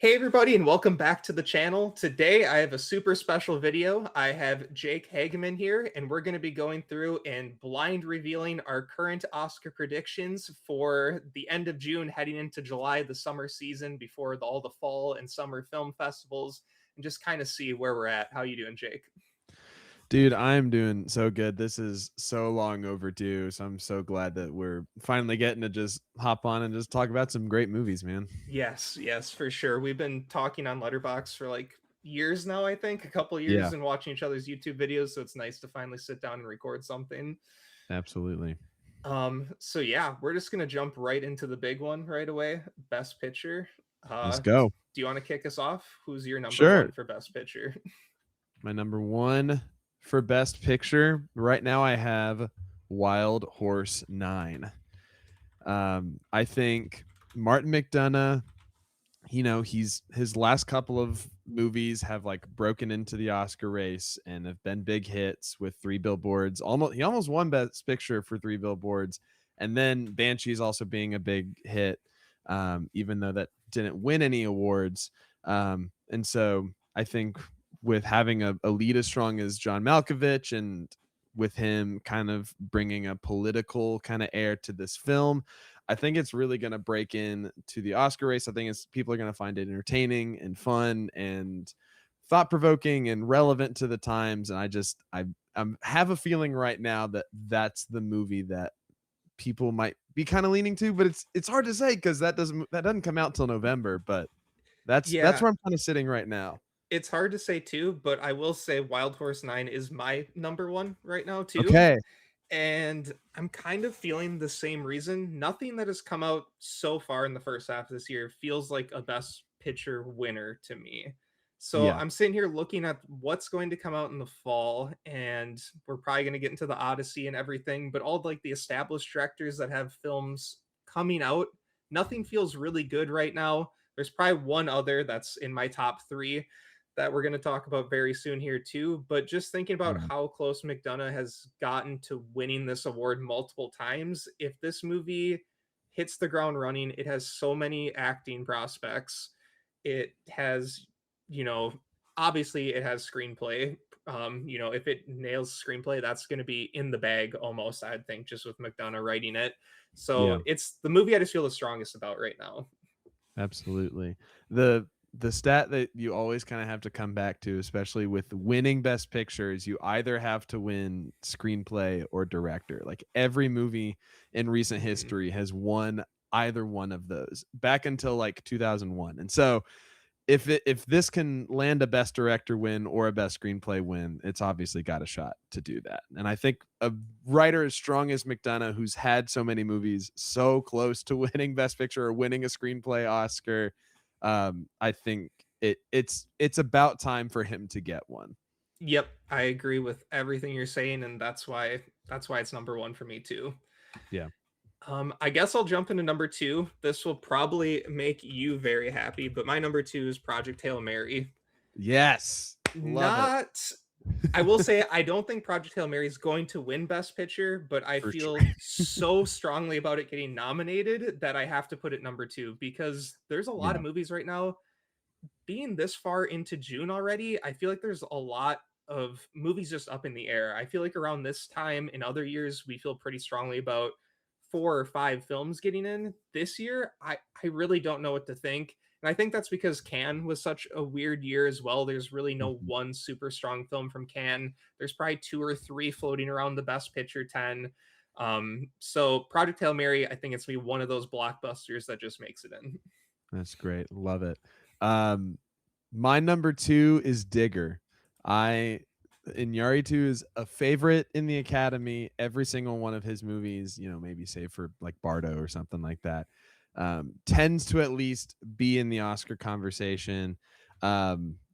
Hey everybody, and welcome back to the channel. Today I have a super special video. I have Jake Hageman here, and we're going to be going through and blind revealing our current Oscar predictions for the end of June, heading into July, the summer season, before all the fall and summer film festivals, and just kind of see where we're at. How you doing, Jake? Dude, I'm doing so good. This is so long overdue. So I'm so glad that we're finally getting to just hop on and just talk about some great movies, man. Yes, yes, for sure. We've been talking on Letterbox for like years now, I think, a couple Yeah, years, and watching each other's YouTube videos, so it's nice to finally sit down and record something. absolutely. So yeah, we're just gonna jump right into the big one right away. Best picture. Let's Uh, go. do you want to kick us off? Who's your number Sure. one for best picture? My number one for Best Picture right now, I have Wild Horse 9. I think Martin McDonough, he's his last couple of movies have like broken into the Oscar race and have been big hits with Three Billboards. He almost won Best Picture for Three Billboards, and then Banshees also being a big hit, even though that didn't win any awards. And so I think with having a lead as strong as John Malkovich and with him kind of bringing a political kind of air to this film, I think it's really going to break in to the Oscar race. I think people are going to find it entertaining and fun and thought provoking and relevant to the times. And I have a feeling right now that that's the movie that people might be kind of leaning to, but it's hard to say because that doesn't come out till November. But that's Yeah, where I'm kind of sitting right now. it's hard to say too, but I will say Wild Horse 9 is my number one right now too. Okay. And I'm kind of feeling the same reason. Nothing that has come out so far in the first half of this year feels like a best picture winner to me. So Yeah. I'm sitting here looking at what's going to come out in the fall, and we're probably going to get into the Odyssey and everything, but all like the established directors that have films coming out, nothing feels really good right now. There's probably one other that's in my top three that we're going to talk about very soon here too. But just thinking about Yeah. how close McDonough has gotten to winning this award multiple times, if this movie hits the ground running, it has so many acting prospects. It has, you know, obviously it has screenplay. If it nails screenplay, that's going to be in the bag almost, I'd think, just with McDonough writing it. So Yeah. it's the movie I just feel the strongest about right now. Absolutely. The stat that you always kind of have to come back to, especially with winning best picture, is you either have to win screenplay or director. Like every movie in recent Mhm. history has won either one of those back until like 2001. And so if this can land a best director win or a best screenplay win, it's obviously got a shot to do that. And I think a writer as strong as McDonough, who's had so many movies so close to winning best picture or winning a screenplay Oscar, I think it's about time for him to get one. Yep, I agree with everything you're saying, and that's why it's number one for me too. Yeah. I guess I'll jump into number two. This will probably make you very happy, but my number two is Project Hail Mary. Yes. Love it. Not, I will say, I don't think Project Hail Mary is going to win Best Picture, but I For sure. feel so strongly about it getting nominated that I have to put it number two because there's a lot Yeah. of movies right now being this far into June already. I feel like there's a lot of movies just up in the air. I feel like around this time in other years, we feel pretty strongly about four or five films getting in. This year, I really don't know what to think. And I think that's because Cannes was such a weird year as well. There's really no Mhm. one super strong film from Cannes. There's probably two or three floating around the Best Picture 10. So Project Hail Mary, I think it's gonna be one of those blockbusters that just makes it in. That's great. Love it. Um, my number two is Digger. I Iñárritu is a favorite in the Academy. Every single one of his movies, maybe save for like Bardo or something like that, tends to at least be in the Oscar conversation.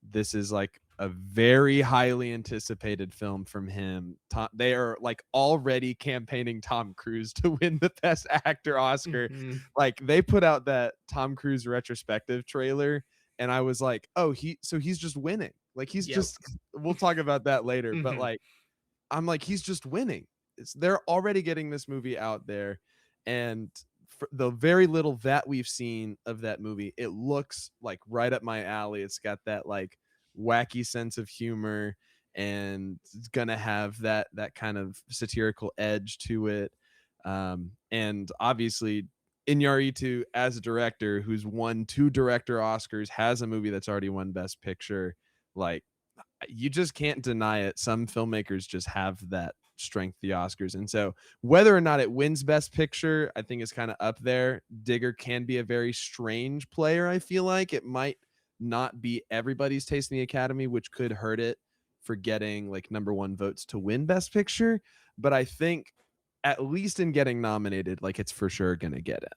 This is like a very highly anticipated film from him. They are like already campaigning Tom Cruise to win the Best Actor Oscar. Mhm. Like they put out that Tom Cruise retrospective trailer, and I was like, oh, he's just winning. Like he's Yep. just. We'll talk about that later, but Mhm. like I'm like he's just winning. They're already getting this movie out there, and for the very little that we've seen of that movie, it looks like right up my alley. It's got that like wacky sense of humor, and it's gonna have that kind of satirical edge to it. And obviously, Iñárritu as a director who's won 2 director Oscars, has a movie that's already won Best Picture. Like, you just can't deny it. Some filmmakers just have that strength, the Oscars. And so whether or not it wins Best Picture, I think is kind of up there. Digger can be a very strange player. I feel like it might not be everybody's taste in the Academy, which could hurt it for getting like number one votes to win Best Picture. But I think at least in getting nominated, like it's for sure gonna get it.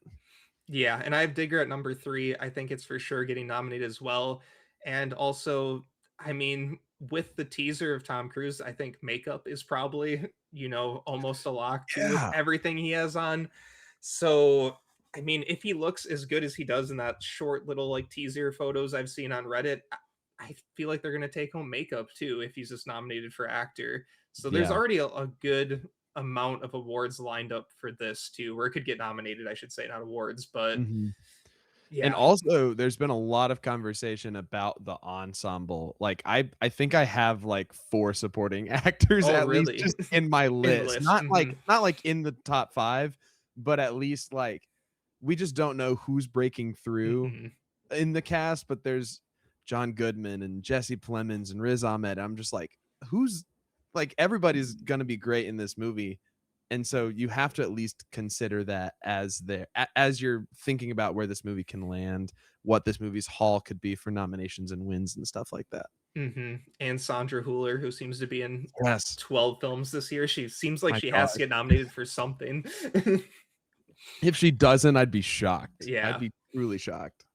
Yeah, and I have Digger at number 3. I think it's for sure getting nominated as well. And also, I mean, with the teaser of Tom Cruise, I think makeup is probably, almost a lock too with Yeah. everything he has on. So, I mean, if he looks as good as he does in that short little like teaser photos I've seen on Reddit, I feel like they're going to take home makeup too if he's just nominated for actor. So there's Yeah. already a good amount of awards lined up for this too, where it could get nominated, I should say, not awards, but Mhm. And yeah. also, there's been a lot of conversation about the ensemble. Like, I think I have, like, 4 supporting actors Oh, at least really? just in my In the list. list. Not like in the top 5, but at least, like, we just don't know who's breaking through Hmm. in the cast, but there's John Goodman and Jesse Plemons and Riz Ahmed. I'm just like, who's like everybody's gonna be great in this movie. And so you have to at least consider that as you're thinking about where this movie can land, what this movie's haul could be for nominations and wins and stuff like that. Hmm. And Sandra Hüller, who seems to be in Yes. 12 films this year. She seems like My she has to God. get nominated for something. If she doesn't, I'd be shocked. I'd Yeah. be truly shocked.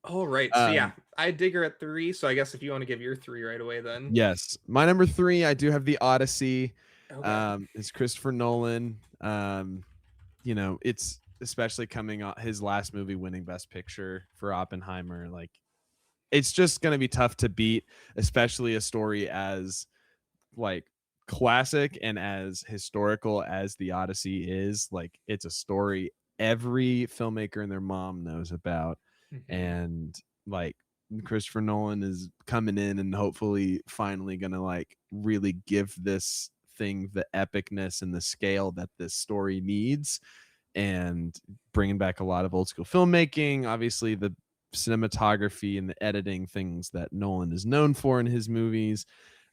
All right. So yeah, Um, I dig her at 3. So I guess if you want to give your 3 right away, then. yes. My number 3, I do have The Odyssey. Okay. It's Christopher Nolan. It's especially coming on his last movie winning Best Picture for Oppenheimer. Like, it's just going to be tough to beat, especially a story as like classic and as historical as The Odyssey is. Like, it's a story every filmmaker and their mom knows about. Hmm. And like, Christopher Nolan is coming in and hopefully finally going to like really give this thing the epicness and the scale that this story needs, and bringing back a lot of old school filmmaking. Obviously, the cinematography and the editing, things that Nolan is known for in his movies.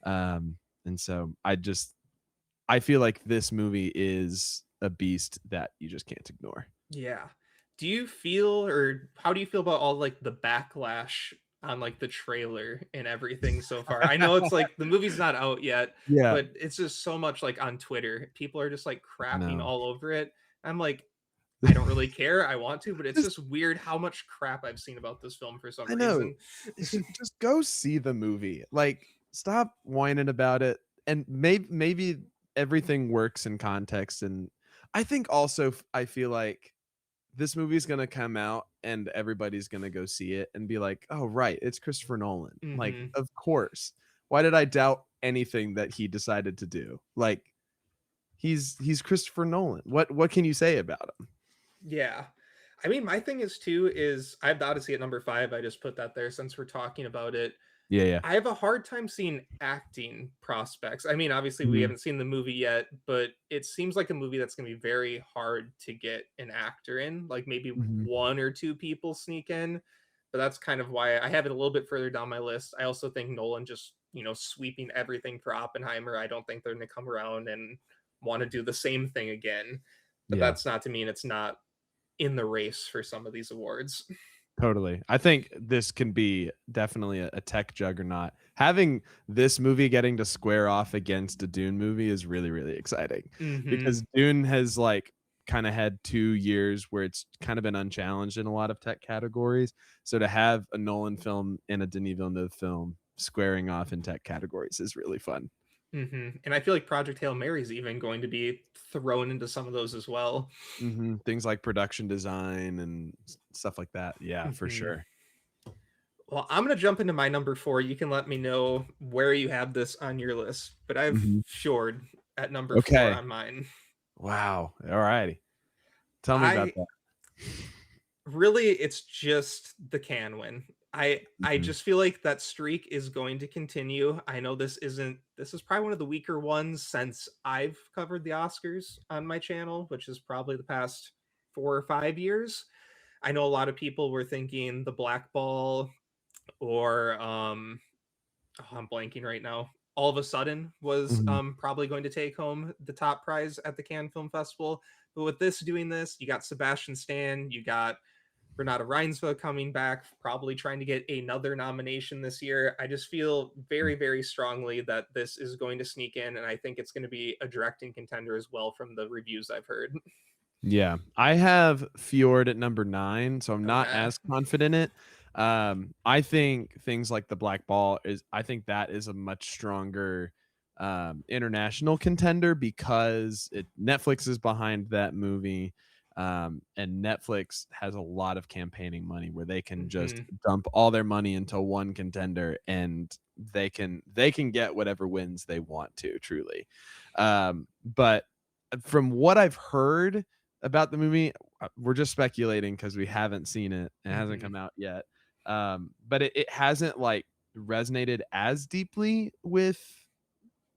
And so I feel like this movie is a beast that you just can't ignore. Yeah. Do you feel, or how do you feel about all like the backlash on like the trailer and everything so far? I know it's like the movie's not out yet, Yeah, but it's just so much like on Twitter. People are just like crapping no. all over it. I'm like, I don't really care. I want to, but it's Just just weird how much crap I've seen about this film for some I know. reason. Just go see the movie. Like, stop whining about it. And maybe everything works in context. And I think also I feel like this movie's gonna come out and everybody's gonna go see it and be like, "Oh, right, it's Christopher Nolan." Like, Hmm. of course. Why did I doubt anything that he decided to do? Like, he's Christopher Nolan. What can you say about him? Yeah. I mean, my thing is too, is I have the Odyssey at number 5. I just put that there since we're talking about it. Yeah, yeah. I have a hard time seeing acting prospects. I mean, obviously, we Mhm, haven't seen the movie yet, but it seems like a movie that's going to be very hard to get an actor in. Like maybe mhm. one or two people sneak in, but that's kind of why I have it a little bit further down my list. I also think Nolan just, sweeping everything for Oppenheimer. I don't think they're going to come around and want to do the same thing again. But Yeah. that's not to mean it's not in the race for some of these awards. Totally. I think this can be definitely a tech juggernaut. Having this movie getting to square off against a Dune movie is really, really exciting, Hmm. because Dune has like kind of had 2 years where it's kind of been unchallenged in a lot of tech categories. So to have a Nolan film and a Denis Villeneuve film squaring off in tech categories is really fun. And I feel like Project Hail Mary is even going to be thrown into some of those as well. Things like production design and stuff like that. Yeah, for Hmm. sure. Well, I'm going to jump into my number 4. You can let me know where you have this on your list, but I've Mhm. Fjord at number 4 Okay. on mine. Wow. All righty. Tell me about I that. really, it's just the can win. I Mhm. just feel like that streak is going to continue. I know this is probably one of the weaker ones since I've covered the Oscars on my channel, which is probably the past 4 or 5 years. I know a lot of people were thinking the Black Ball or oh, I'm blanking right now. All of a sudden was Mhm. probably going to take home the top prize at the Cannes Film Festival. But with this doing this, you got Sebastian Stan, you got Renata Reinsva coming back, probably trying to get another nomination this year. I just feel very, very strongly that this is going to sneak in, and I think it's going to be a directing contender as well from the reviews I've heard. Yeah, I have Fjord at number 9, so I'm not Okay. as confident in it. I think things like the Black Ball is I think that is a much stronger international contender because Netflix is behind that movie. And Netflix has a lot of campaigning money where they can just Hmm. dump all their money into one contender and they can get whatever wins they want to, truly. But from what I've heard about the movie, we're just speculating because we haven't seen it. It hasn't Hmm. come out yet. But it hasn't like resonated as deeply with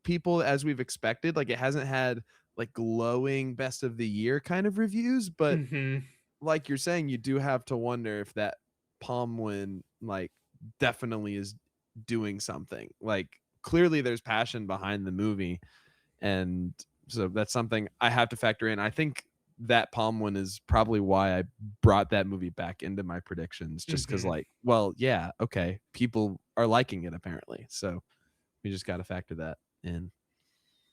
people as we've expected. Like it hasn't had like glowing best of the year kind of reviews, but Hmm. like you're saying, you do have to wonder if that palm win like definitely is doing something. Like clearly there's passion behind the movie, and so that's something I have to factor in. I think that palm one is probably why I brought that movie back into my predictions, just because, Hmm. like, well, yeah, okay, people are liking it apparently, so we just got to factor that in.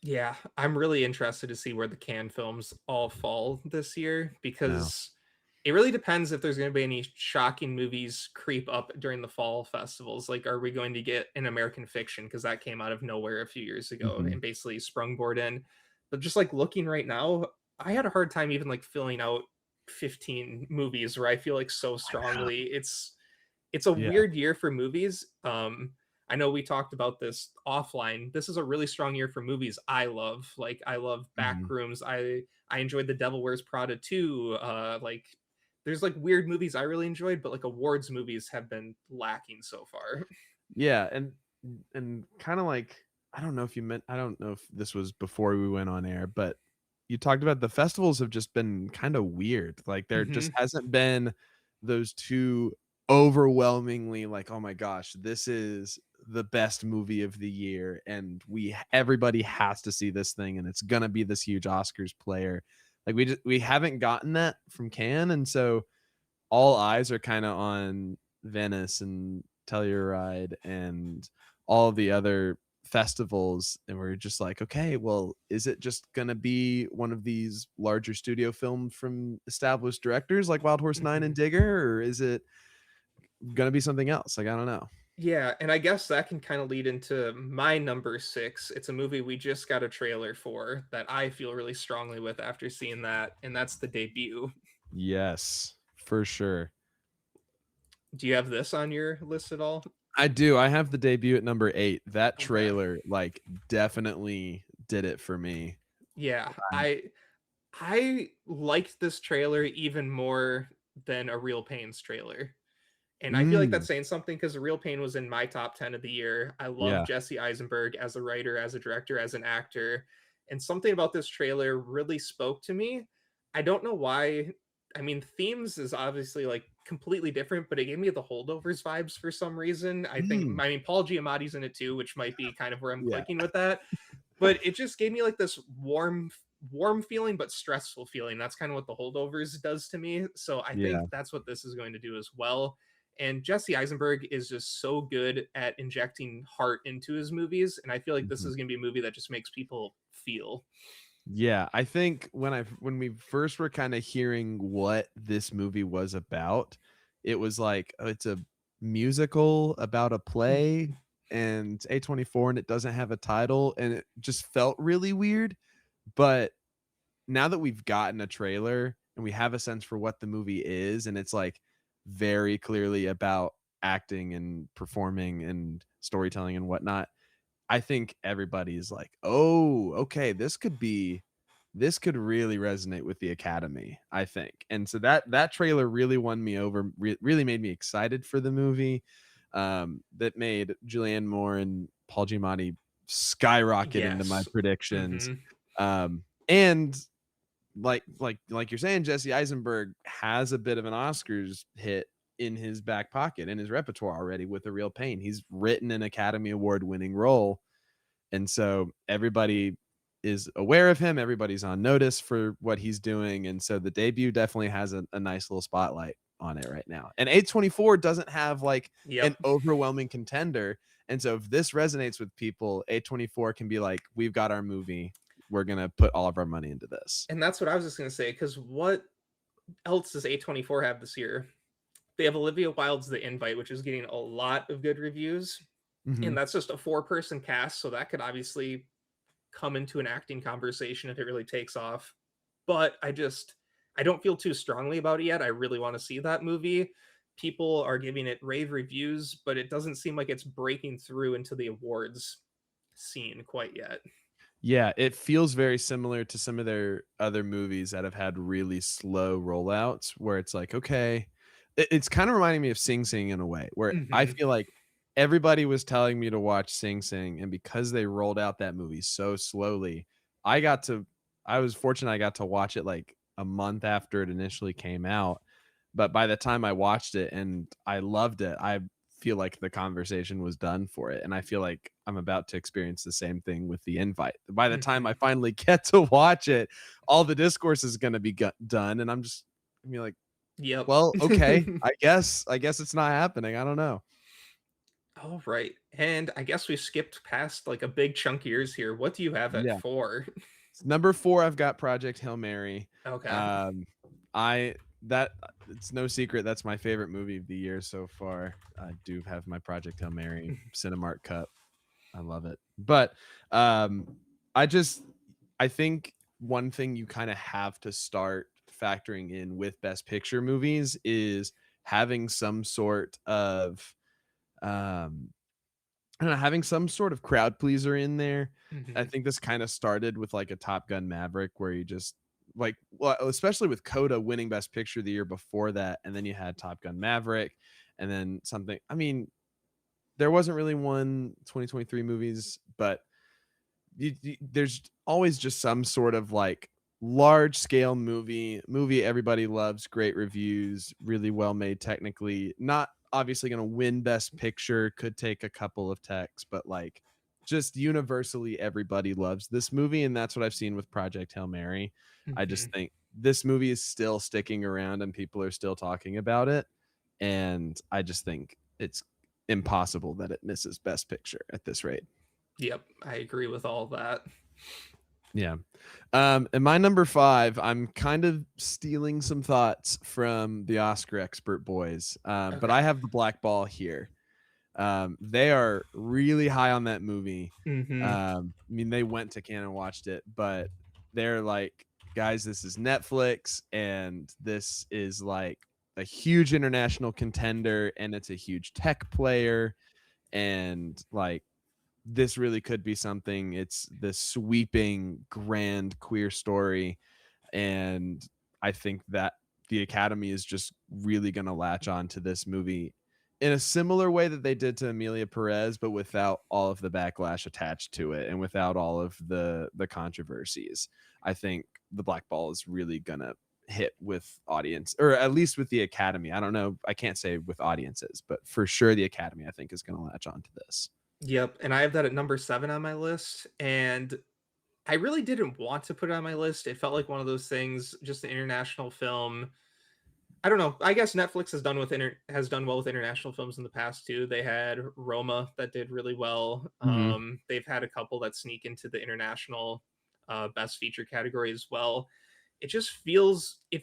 Yeah, I'm really interested to see where the Cannes films all fall this year No. because it really depends if there's going to be any shocking movies creep up during the fall festivals. Like, are we going to get an American Fiction because that came out of nowhere a few years ago Hmm. and basically sprungboard in? But just like looking right now, I had a hard time even like filling out 15 movies where I feel like so strongly it's a Yeah. weird year for movies. I know we talked about this offline. This is a really strong year for movies I love. Like I love Hmm. Backrooms. I enjoyed The Devil Wears Prada 2. Like there's like weird movies I really enjoyed, but like awards movies have been lacking so far. Yeah, and kind of like I don't know if this was before we went on air, but you talked about the festivals have just been kind of weird. Like there just Hmm. hasn't been those two overwhelmingly like, oh my gosh, this is the best movie of the year and everybody has to see this thing and it's gonna be this huge Oscars player. Like we haven't gotten that from Cannes, and so all eyes are kind of on Venice and Telluride and all the other festivals, and we're just like, okay, well, is it just gonna be one of these larger studio films from established directors like Wild Horse 9 and Hmm. Digger, or is it gonna be something else? Like, I don't know. Yeah, and I guess that can kind of lead into my number six. It's a movie we just got a trailer for that I feel really strongly with after seeing that, and that's The Debut. Yes, for sure. Do you have this on your list at all? I do. I have the debut at number 8. That Okay. trailer like definitely did it for me. Yeah, Um, I liked this trailer even more than a Real Pains trailer. And I feel like that's mm, saying something because A Real Pain was in my top 10 of the year. I love yeah. Jesse Eisenberg as a writer, as a director, as an actor. And something about this trailer really spoke to me. I don't know why. I mean, themes is obviously like completely different, but it gave me the holdovers vibes for some reason. Mm, I mean, Paul Giamatti's in it too, which might be kind of where I'm yeah. clicking with that. But it just gave me like this warm feeling but stressful feeling. That's kind of what the holdovers does to me. So I think Yeah. that's what this is going to do as well. And Jesse Eisenberg is just so good at injecting heart into his movies, and I feel like this Mhm. is going to be a movie that just makes people feel. Yeah, I think when we first were kind of hearing what this movie was about, it was like, oh, it's a musical about a play and it's A24 and it doesn't have a title and it just felt really weird. But now that we've gotten a trailer and we have a sense for what the movie is, and it's like very clearly about acting and performing and storytelling and whatnot, I think everybody's like, oh, okay, this could really resonate with the Academy, I think. And so that trailer really won me over, really made me excited for the movie. That made Julianne Moore and Paul Giamatti skyrocket into my Yes. predictions. Hmm. And like you're saying, Jesse Eisenberg has a bit of an Oscars hit in his back pocket, in his repertoire already with A Real Pain. He's written an Academy Award winning role, and so everybody is aware of him. Everybody's on notice for what he's doing, and so the debut definitely has a nice little spotlight on it right now. And A24 doesn't have like an Yep. overwhelming contender, and so if this resonates with people, A24 can be like, we've got our movie, we're gonna put all of our money into this. And that's what I was just gonna say. Because what else does A24 have this year? They have Olivia Wilde's The Invite, which is getting a lot of good reviews, Hmm. and that's just a four-person cast, so that could obviously come into an acting conversation if it really takes off. But I don't feel too strongly about it yet. I really want to see that movie. People are giving it rave reviews, but it doesn't seem like it's breaking through into the awards scene quite yet. Yeah, it feels very similar to some of their other movies that have had really slow rollouts where it's like, okay, it's kind of reminding me of Sing Sing in a way, where I Hmm. feel like everybody was telling me to watch Sing Sing, and because they rolled out that movie so slowly, I got to, I was fortunate I got to watch it like a month after it initially came out. But by the time I watched it and I loved it, I feel like the conversation was done for it. And I feel like I'm about to experience the same thing with The Invite. By the time I Hmm. finally get to watch it, all the discourse is going to be done. And I'm just gonna be like, Yep. well, okay, I guess it's not happening. I don't know. All right. And I guess we skipped past like a big chunk of yours here. What do you have at Yeah. four? Number 4, I've got Project Hail Mary. Okay. Um, I that it's no secret that's my favorite movie of the year so far. I do have my Project Hail Mary Cinemark Cup. I love it. But um, I just I think one thing you kind of have to start factoring in with Best Picture movies is having some sort of um, I don't know, having some sort of crowd pleaser in there. I Hmm. think this kind of started with like a Top Gun Maverick, where you just like, well, especially with Coda winning Best Picture the year before that, and then you had Top Gun Maverick, and then something. I mean, there wasn't really one 2023 movies, but there's always just some sort of like large scale movie everybody loves, great reviews, really well made technically, not obviously going to win best picture, could take a couple of techs, but like just universally everybody loves this movie. And that's what I've seen with Project Hail Mary. I Hmm. just think this movie is still sticking around and people are still talking about it, and I just think it's impossible that it misses best picture at this rate. Yep. I agree with all that. Yeah. And my number 5, I'm kind of stealing some thoughts from the Oscar expert boys, but Okay. I have the Black Ball here. They are really high on that movie. Hmm. I mean, they went to Cannes and watched it, but they're like, guys, this is Netflix, and this is like a huge international contender, and it's a huge tech player, and like this really could be something. It's this sweeping, grand queer story. And I think that the Academy is just really going to latch on to this movie in a similar way that they did to Amelia Perez, but without all of the backlash attached to it and without all of the controversies. I think the Black Ball is really going to hit with audience, or at least with the Academy. I don't know. I can't say with audiences, but for sure the Academy, I think, is going to latch on to this. Yep. And I have that at number seven on my list. And I really didn't want to put it on my list. It felt like one of those things, just an international film. I don't know. I guess Netflix has done well with international films in the past too. They had Roma that did really well. Mhm. They've had a couple that sneak into the international best feature category as well. It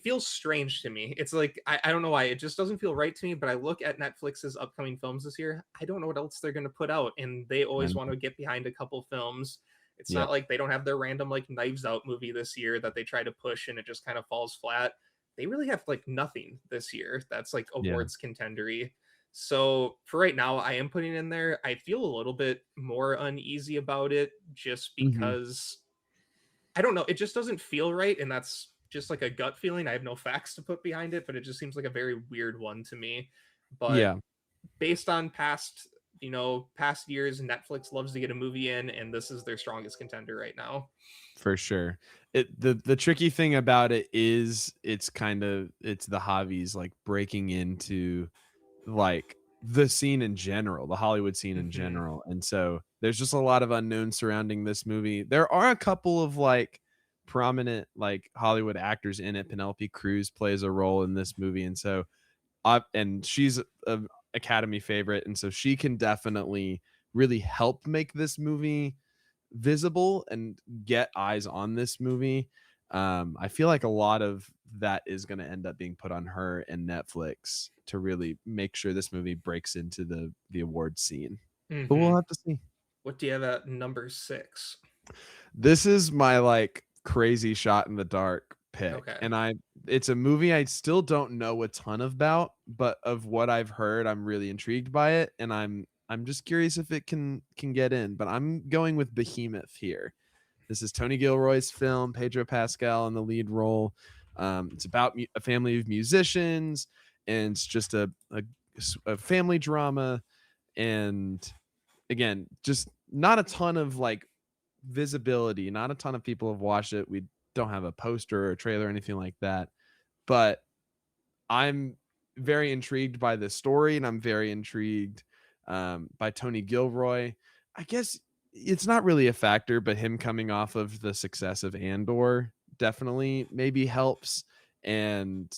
feels strange to me. It's like I don't know why. It just doesn't feel right to me. But I look at Netflix's upcoming films this year. I don't know what else they're going to put out, and they I always want know. to get behind a couple films. It's not Yep. like they don't have their random like Knives Out movie this year that they try to push and it just kind of falls flat. They really have like nothing this year that's like Yeah. awards contendery. So for right now, I am putting in there. I feel a little bit more uneasy about it just Mhm. because I don't know, it just doesn't feel right, and that's just like a gut feeling. I have no facts to put behind it, but it just seems like a very weird one to me. But Yeah, based on past years, Netflix loves to get a movie in, and this is their strongest contender right now. for sure. The tricky thing about it is it's the Javis like breaking into like the scene in general, the Hollywood scene in Mhm. general. And so there's just a lot of unknowns surrounding this movie. There are a couple of like prominent like Hollywood actors in it. Penelope Cruz plays a role in this movie, and so and she's a Academy favorite, and so she can definitely really help make this movie visible and get eyes on this movie. I feel like a lot of that is going to end up being put on her and Netflix to really make sure this movie breaks into the award scene. But we'll Mhm. have to see. What do you have at number 6? This is my like crazy shot in the dark pick. Okay. And it's a movie I still don't know a ton about, but of what I've heard, I'm really intrigued by it, and I'm just curious if it can get in, but I'm going with Behemoth here. This is Tony Gilroy's film, Pedro Pascal in the lead role. It's about a family of musicians, and it's just a family drama. And again, just not a ton of like visibility. Not a ton of people have watched it. We don't have a poster or a trailer or anything like that. But I'm very intrigued by the story, and I'm very intrigued by Tony Gilroy. I guess it's not really a factor, but him coming off of the success of Andor definitely maybe helps. And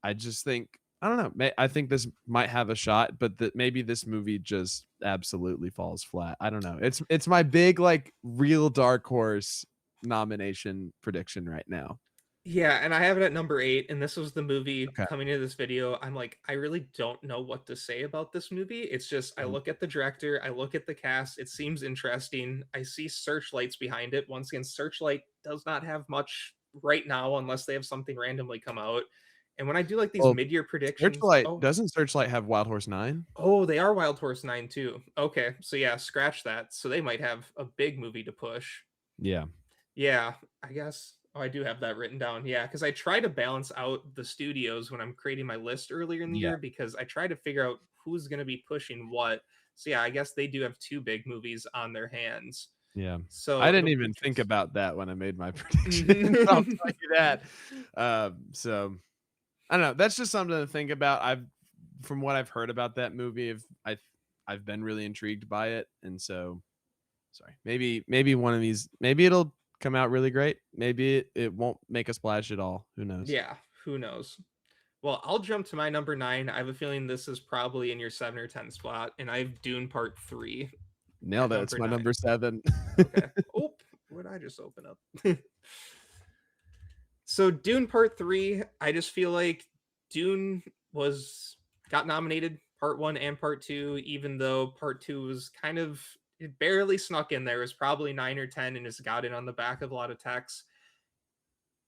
I just think I don't know. I think this might have a shot, but that maybe this movie just absolutely falls flat. I don't know. It's my big like real dark horse nomination prediction right now. Yeah, and I have it at number 8, and this was the movie Okay. coming into this video. I'm like, I really don't know what to say about this movie. It's just, I Mhm. look at the director, I look at the cast, it seems interesting. I see Searchlight's behind it. Once again, Searchlight does not have much right now unless they have something randomly come out. And when I do like these Well, mid-year predictions, Searchlight doesn't Searchlight have Wild Horse 9? they are Wild Horse 9 too. Okay, so yeah, scratch that. So they might have a big movie to push. Yeah. Yeah, I guess. Oh, I do have that written down. Yeah, because I try to balance out the studios when I'm creating my list earlier in the Yeah. year because I try to figure out who's going to be pushing what. So yeah, I guess they do have two big movies on their hands. Yeah. I So didn't it'll be even think interesting. about that when I made my prediction. I'll Mhm. tell you that. So I don't know. That's just something to think about. From what I've heard about that movie, I've been really intrigued by it, and so sorry. Maybe one of these. Maybe it'll come out really great. Maybe it won't make a splash at all. Who knows? Yeah, who knows? Well, I'll jump to my number 9. I have a feeling this is probably in your 7 or 10 spot, and I have Dune Part 3 at Nailed it. It's number my 9. number 7. Okay. Oh, what did I just open up? So Dune Part 3, I just feel like Dune was got nominated Part 1 and Part 2, even though Part 2 was kind of it barely snuck in there. It was probably 9 or 10 and just got in on the back of a lot of texts.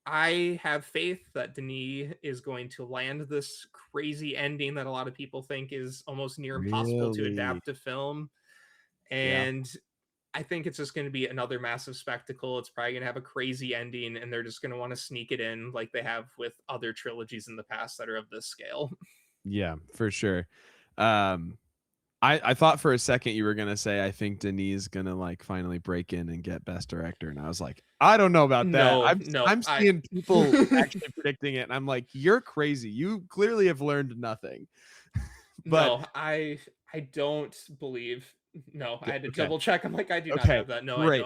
I have faith that Denis is going to land this crazy ending that a lot of people think is almost near impossible to Really? adapt to film. Yeah. And I think it's just going to be another massive spectacle. It's probably going to have a crazy ending, and they're just going to want to sneak it in like they have with other trilogies in the past that are of this scale. Yeah, for sure. Um, I thought for a second you were gonna say I think Denis is gonna like finally break in and get best director, and I was like, I don't know about that. No, no, I'm seeing people actually predicting it, and I'm like, you're crazy. You clearly have learned nothing. But no, I don't believe. No, I had to okay, double check. I'm like, I do not okay, have that. No, I great.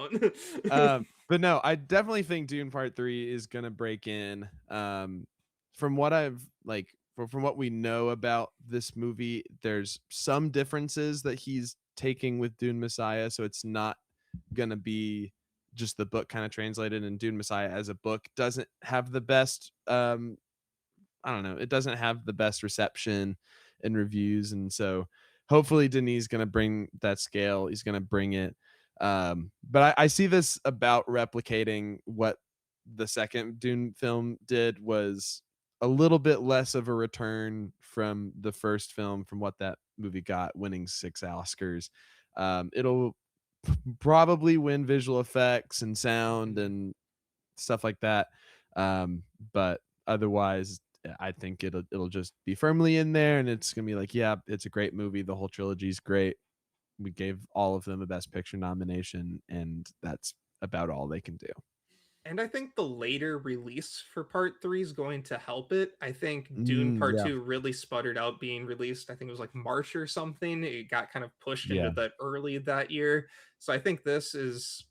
don't. But no, I definitely think Dune Part 3 is gonna break in. From what I've like from what we know about this movie, there's some differences that he's taking with Dune Messiah, so it's not gonna be just the book kind of translated, and Dune Messiah as a book doesn't have the best I don't know, it doesn't have the best reception and reviews. And so hopefully Denis is gonna bring that scale. He's gonna bring it. But I see this about replicating what the second Dune film did was a little bit less of a return from the first film, from what that movie got, winning 6 Oscars. It'll probably win visual effects and sound Mhm. and stuff like that. But otherwise, I think it'll just be firmly in there, and it's gonna be like, yeah, it's a great movie. The whole trilogy is great. We gave all of them a Best Picture nomination, and that's about all they can do. And I think the later release for part three is going to help it. I think Dune part Yeah, two really sputtered out being released. I think it was like March or something. It got kind of pushed into yeah. the early that year. So I think this is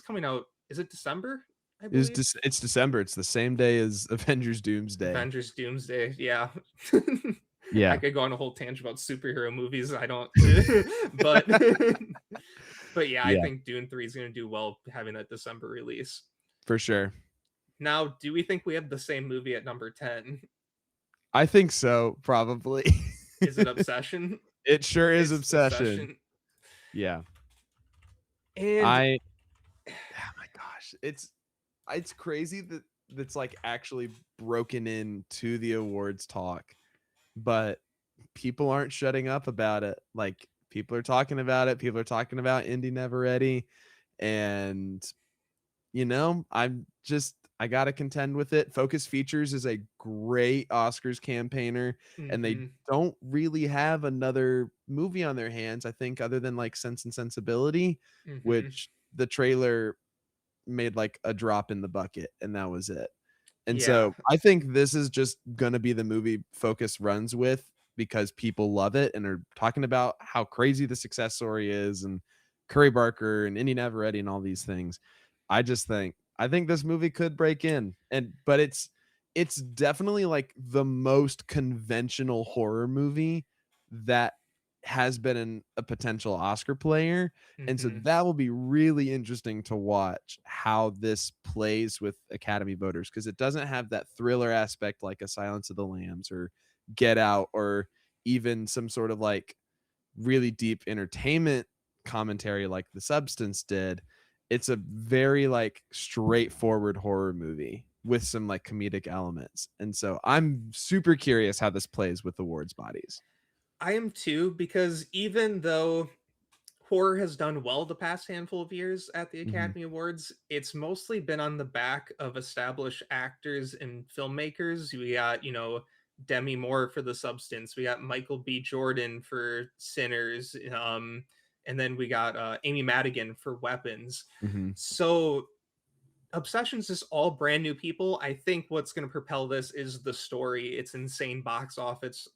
coming out. Is it December? I believe. It's December. It's the same day as Avengers Doomsday. Avengers Doomsday. Yeah. I Yeah, could go on a whole tangent about superhero movies. I don't but but yeah, I yeah, think Dune 3 is going to do well having that December release. for sure. Now, do we think we have the same movie at number 10? I think so, probably. Is it Obsession? It sure is It's Obsession. Obsession. Yeah. And I oh my gosh, it's crazy that that's like actually broken into the awards talk, but people aren't shutting up about it. Like people are talking about it. People are talking about Indy Never Ready, and I gotta contend with it. Focus Features is a great Oscars campaigner, and they mhm, don't really have another movie on their hands, I think, other than like Sense and Sensibility, mhm. which the trailer made like a drop in the bucket, and that was it. And Yeah. so I think this is just gonna be the movie Focus runs with because people love it and are talking about how crazy the success story is and Curry Barker and Indy Navarrete and all these things. I think this movie could break in. But it's definitely like the most conventional horror movie that has been a potential Oscar player, and so Mhm, that will be really interesting to watch how this plays with Academy voters because it doesn't have that thriller aspect like a Silence of the Lambs or Get Out or even some sort of like really deep entertainment commentary like The Substance did. It's a very like straightforward horror movie with some like comedic elements. And so I'm super curious how this plays with awards bodies. I am too, because even though horror has done well the past handful of years at the Mhm. Academy Awards, it's mostly been on the back of established actors and filmmakers. We got, Demi Moore for The Substance. We got Michael B. Jordan for Sinners. And then we got Amy Madigan for Weapons. Mhm. So Obsession's just all brand new people. I think what's going to propel this is the story. It's insane box office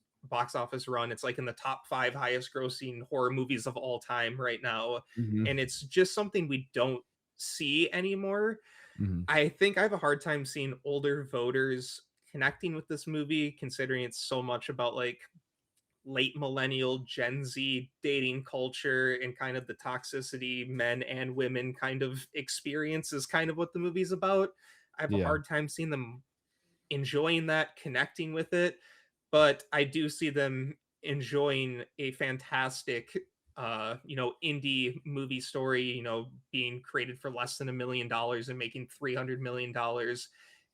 run. It's like in the top 5 highest grossing horror movies of all time right now. Mhm. And it's just something we don't see anymore. Mhm. I think I have a hard time seeing older voters connecting with this movie considering it's so much about like late millennial Gen Z dating culture and kind of the toxicity men and women kind of experience is kind of what the movie's about. I have a Yeah. hard time seeing them enjoying that, connecting with it, but I do see them enjoying a fantastic indie movie story, being created for less than $1 million and making $300 million.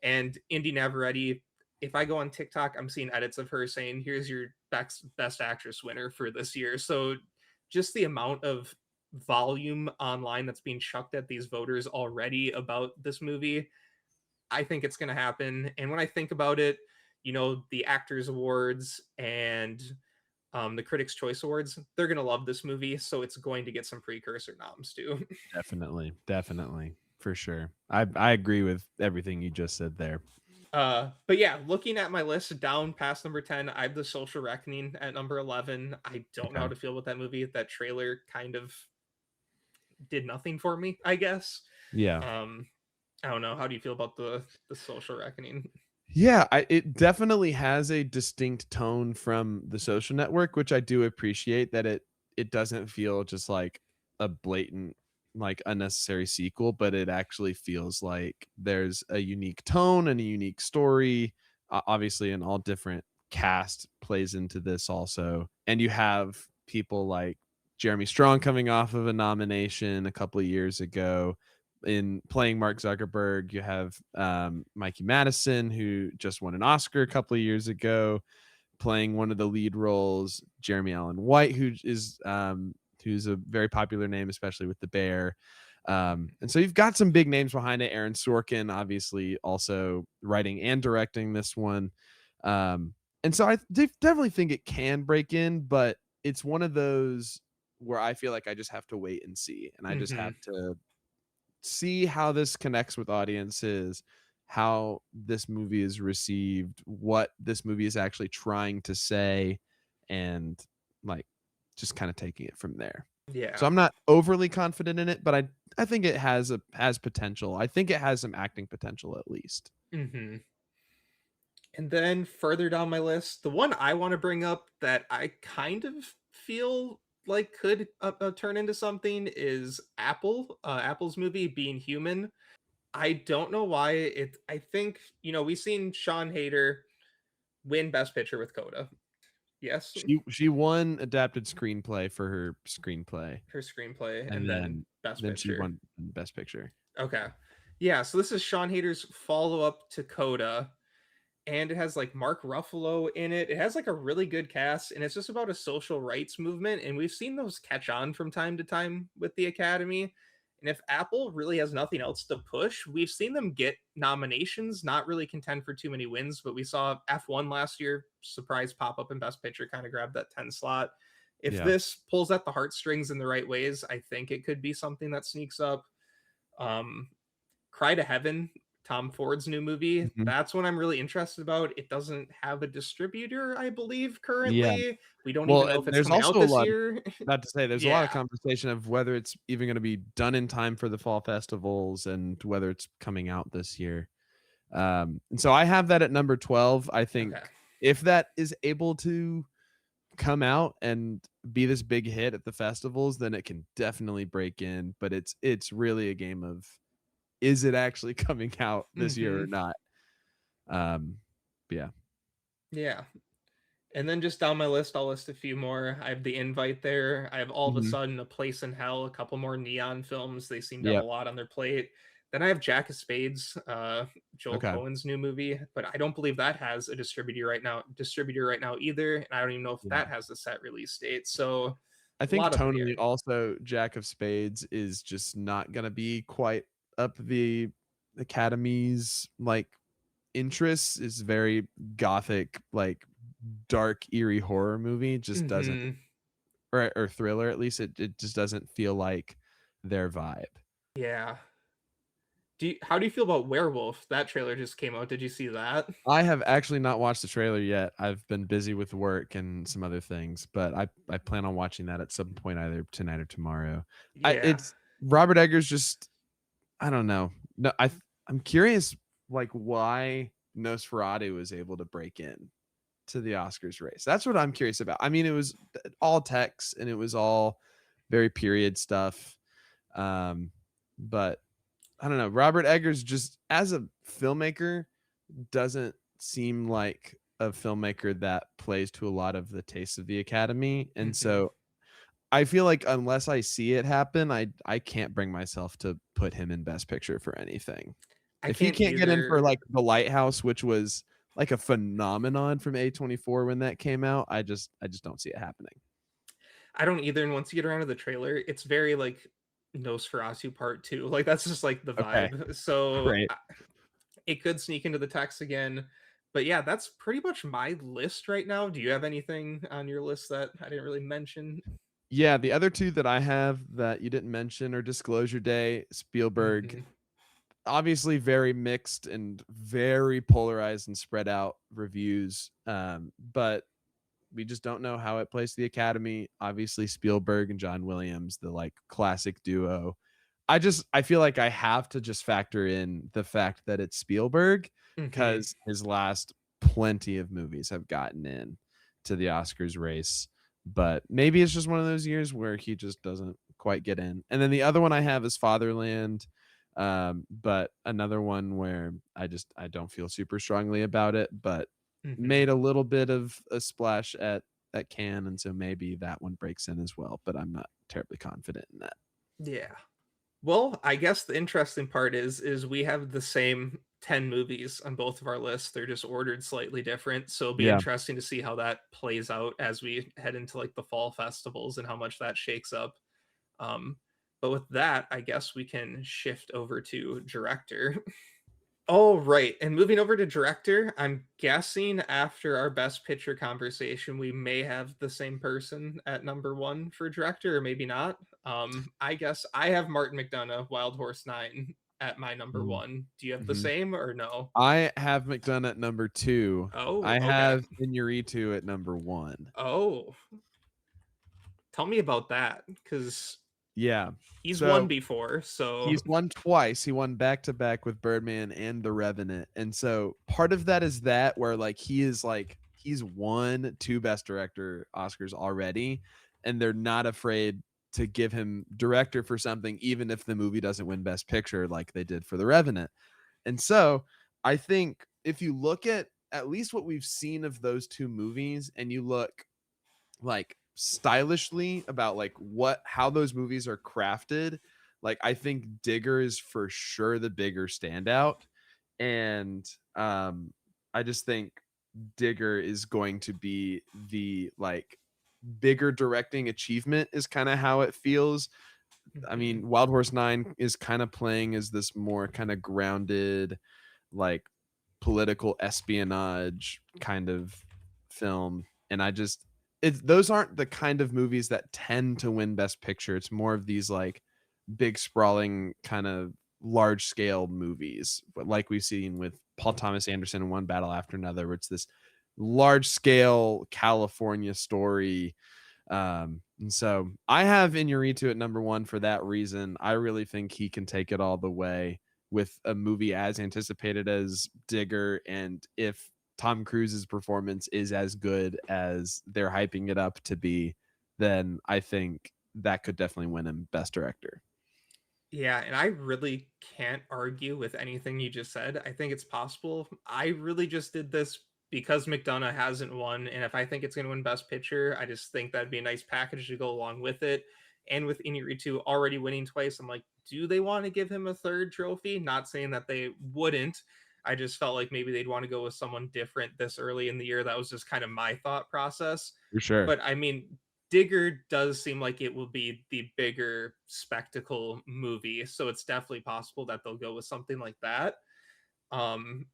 And Indy Navarrete, if I go on TikTok, I'm seeing edits of her saying, "Here's your best actress winner for this year." So just the amount of volume online that's being chucked at these voters already about this movie, I think it's going to happen. And when I think about it, the Actors Awards and the Critics' Choice Awards, they're going to love this movie. So it's going to get some precursor noms too. Definitely. Definitely. For sure. I agree with everything you just said there. But yeah, looking at my list down past number 10, I have The Social Reckoning at number 11. I don't know Okay. how to feel about that movie. That trailer kind of did nothing for me, I guess. Yeah. Um, I don't know. How do you feel about the Social Reckoning? Yeah, it definitely has a distinct tone from The Social Network, which I do appreciate that it doesn't feel just like a blatant like unnecessary sequel, but it actually feels like there's a unique tone and a unique story. Obviously, an all different cast plays into this also, and you have people like Jeremy Strong coming off of a nomination a couple of years ago in playing Mark Zuckerberg. You have Mikey Madison, who just won an Oscar a couple of years ago, playing one of the lead roles. Jeremy Allen White, who's a very popular name, especially with The Bear. And so you've got some big names behind it. Aaron Sorkin, obviously, also writing and directing this one. And so I definitely think it can break in, but it's one of those where I feel like I just have to wait and see. And I just Mm-hmm. have to see how this connects with audiences, how this movie is received, what this movie is actually trying to say, and like just kind of taking it from there. So Yeah. I'm not overly confident in it, but I think it has potential. I think it has some acting potential at least. Mm-hmm. And then further down my list, the one I want to bring up that I kind of feel like could turn into something is Apple's movie Being Human. I don't know why it. I think we've seen Sean Hayter win Best Picture with Coda. Yes, She won adapted screenplay for her screenplay, her screenplay, and and then Best then she Picture. won Best Picture. Okay, yeah. So this is Sean Hayter's follow up to Coda, and it has like Mark Ruffalo in it. It has like a really good cast, and it's just about a social rights movement. And we've seen those catch on from time to time with the Academy. And if Apple really has nothing else to push, we've seen them get nominations, not really contend for too many wins. But we saw F1 last year, surprise pop up in Best Picture, kind of grabbed that 10 slot. If Yeah. this pulls at the heartstrings in the right ways, I think it could be something that sneaks up. Um, Cry to Heaven, Tom Ford's new movie. Mhm. That's what I'm really interested about. It doesn't have a distributor, I believe, Yeah. currently. We don't even Well, know if it's there's coming out also a this lot year. not to say there's a lot of Yeah. conversation of whether it's even gonna be done in time for the fall festivals and whether it's coming out this year. And so I have that at number 12. I think Okay. if that is able to come out and be this big hit at the festivals, then it can definitely break in, but it's really a game of is it actually coming out this year or Hmm. not? Um, yeah. Yeah. And then just down my list, I'll list a few more. I have The Invite there. I have All of a Mhm. Sudden, A Place in Hell, a couple more Neon films. They seem to have a Yep. lot on their plate. Then I have Jack of Spades, Joel Okay. Cohen's new movie, but I don't believe that has a distributor right now either. And I don't even know if Yeah. that has a set release date. So I a think lot up in the tonally air. also Jack of Spades is just not gonna be quite up the Academy's like interests. Is very gothic, like dark, eerie horror movie. It just doesn't Hmm. or thriller at least. It just doesn't feel like their vibe. Yeah. How do you feel about Werewolf? That trailer just came out. Did you see that? I have actually not watched the trailer yet. I've been busy with work and some other things, but I plan on watching that at some point either tonight or tomorrow. I Yeah. it's Robert Eggers just I don't know. No, I'm curious like why Nosferatu was able to break in to the Oscars race. That's what I'm curious about. I mean, it was all text and it was all very period stuff. Um, but I don't know. Robert Eggers just as a filmmaker doesn't seem like a filmmaker that plays to a lot of the tastes of the Academy. And Hmm. so I feel like unless I see it happen, I can't bring myself to put him in Best Picture for anything. I If he can't can't get in for either. like The Lighthouse, which was like a phenomenon from A24 when that came out, I just don't see it happening. I don't either. And once you get around to the trailer, it's very like Nosferatu Part Two. Like that's just like the Okay, vibe. So great. it could sneak into the text again. But yeah, that's pretty much my list right now. Do you have anything on your list that I didn't really mention? Yeah, the other two that I have that you didn't mention are Disclosure Day, Spielberg. Hmm. Obviously, very mixed and very polarized and spread out reviews. But we just don't know how it plays to the Academy. Obviously, Spielberg and John Williams, the like classic duo. I feel like I have to just factor in the fact that it's Spielberg Hmm. because his last plenty of movies have gotten in to the Oscars race. But maybe it's just one of those years where he just doesn't quite get in. And then the other one I have is Fatherland. But another one where I don't feel super strongly about it, but Hmm. made a little bit of a splash at Cannes, and so maybe that one breaks in as well. But I'm not terribly confident in that. Yeah. Well, I guess the interesting part is we have the same 10 movies on both of our lists. They're just ordered slightly different. So it'll be Yeah, interesting to see how that plays out as we head into like the fall festivals and how much that shakes up. Um, But with that, I guess we can shift over to director. Oh, right. And moving over to director, I'm guessing after our best picture conversation, we may have the same person at number one for director, or maybe not. I guess I have Martin McDonough, Wild Horse 9, at my number one. Do you have the Mm-hmm. same or no? I have McDonough at number 2. Oh, I okay. have Inarritu at number 1. Oh, tell me about that, because Yeah. he's won So before. So, he's won twice. He won back to back with Birdman and The Revenant. And so part of that is that where he's won 2 best director Oscars already, and they're not afraid to give him director for something even if the movie doesn't win best picture like they did for The Revenant. And so I think if you look at least what we've seen of those 2 movies, and you look like stylishly about like what how those movies are crafted, like I think Digger is for sure the bigger standout. And I just think Digger is going to be the like bigger directing achievement, is kind of how it feels. I mhm, mean, Wild Horse 9 is kind of playing as this more kind of grounded, like political espionage kind of film. And I just, it's those aren't the kind of movies that tend to win Best Picture. It's more of these like big sprawling kind of large scale movies, but like we've seen with Paul Thomas Anderson in One Battle After Another, where it's this large scale California story. And so I have Inarritu at number 1 for that reason. I really think he can take it all the way with a movie as anticipated as Digger. And if Tom Cruise's performance is as good as they're hyping it up to be, then I think that could definitely win him Best Director. yeah, and I really can't argue with anything you just said. I think it's possible. I really just did this because McDonough hasn't won, and if I think it's going to win Best Picture, I just think that'd be a nice package to go along with it. And with Inarritu already winning twice, I'm like, do they want to give him a third trophy? Not saying that they wouldn't. I just felt like maybe they'd want to go with someone different this early in the year. That was just kind of my thought process. For sure. But I mean, Digger does seem like it will be the bigger spectacle movie, so it's definitely possible that they'll go with something like that. Um,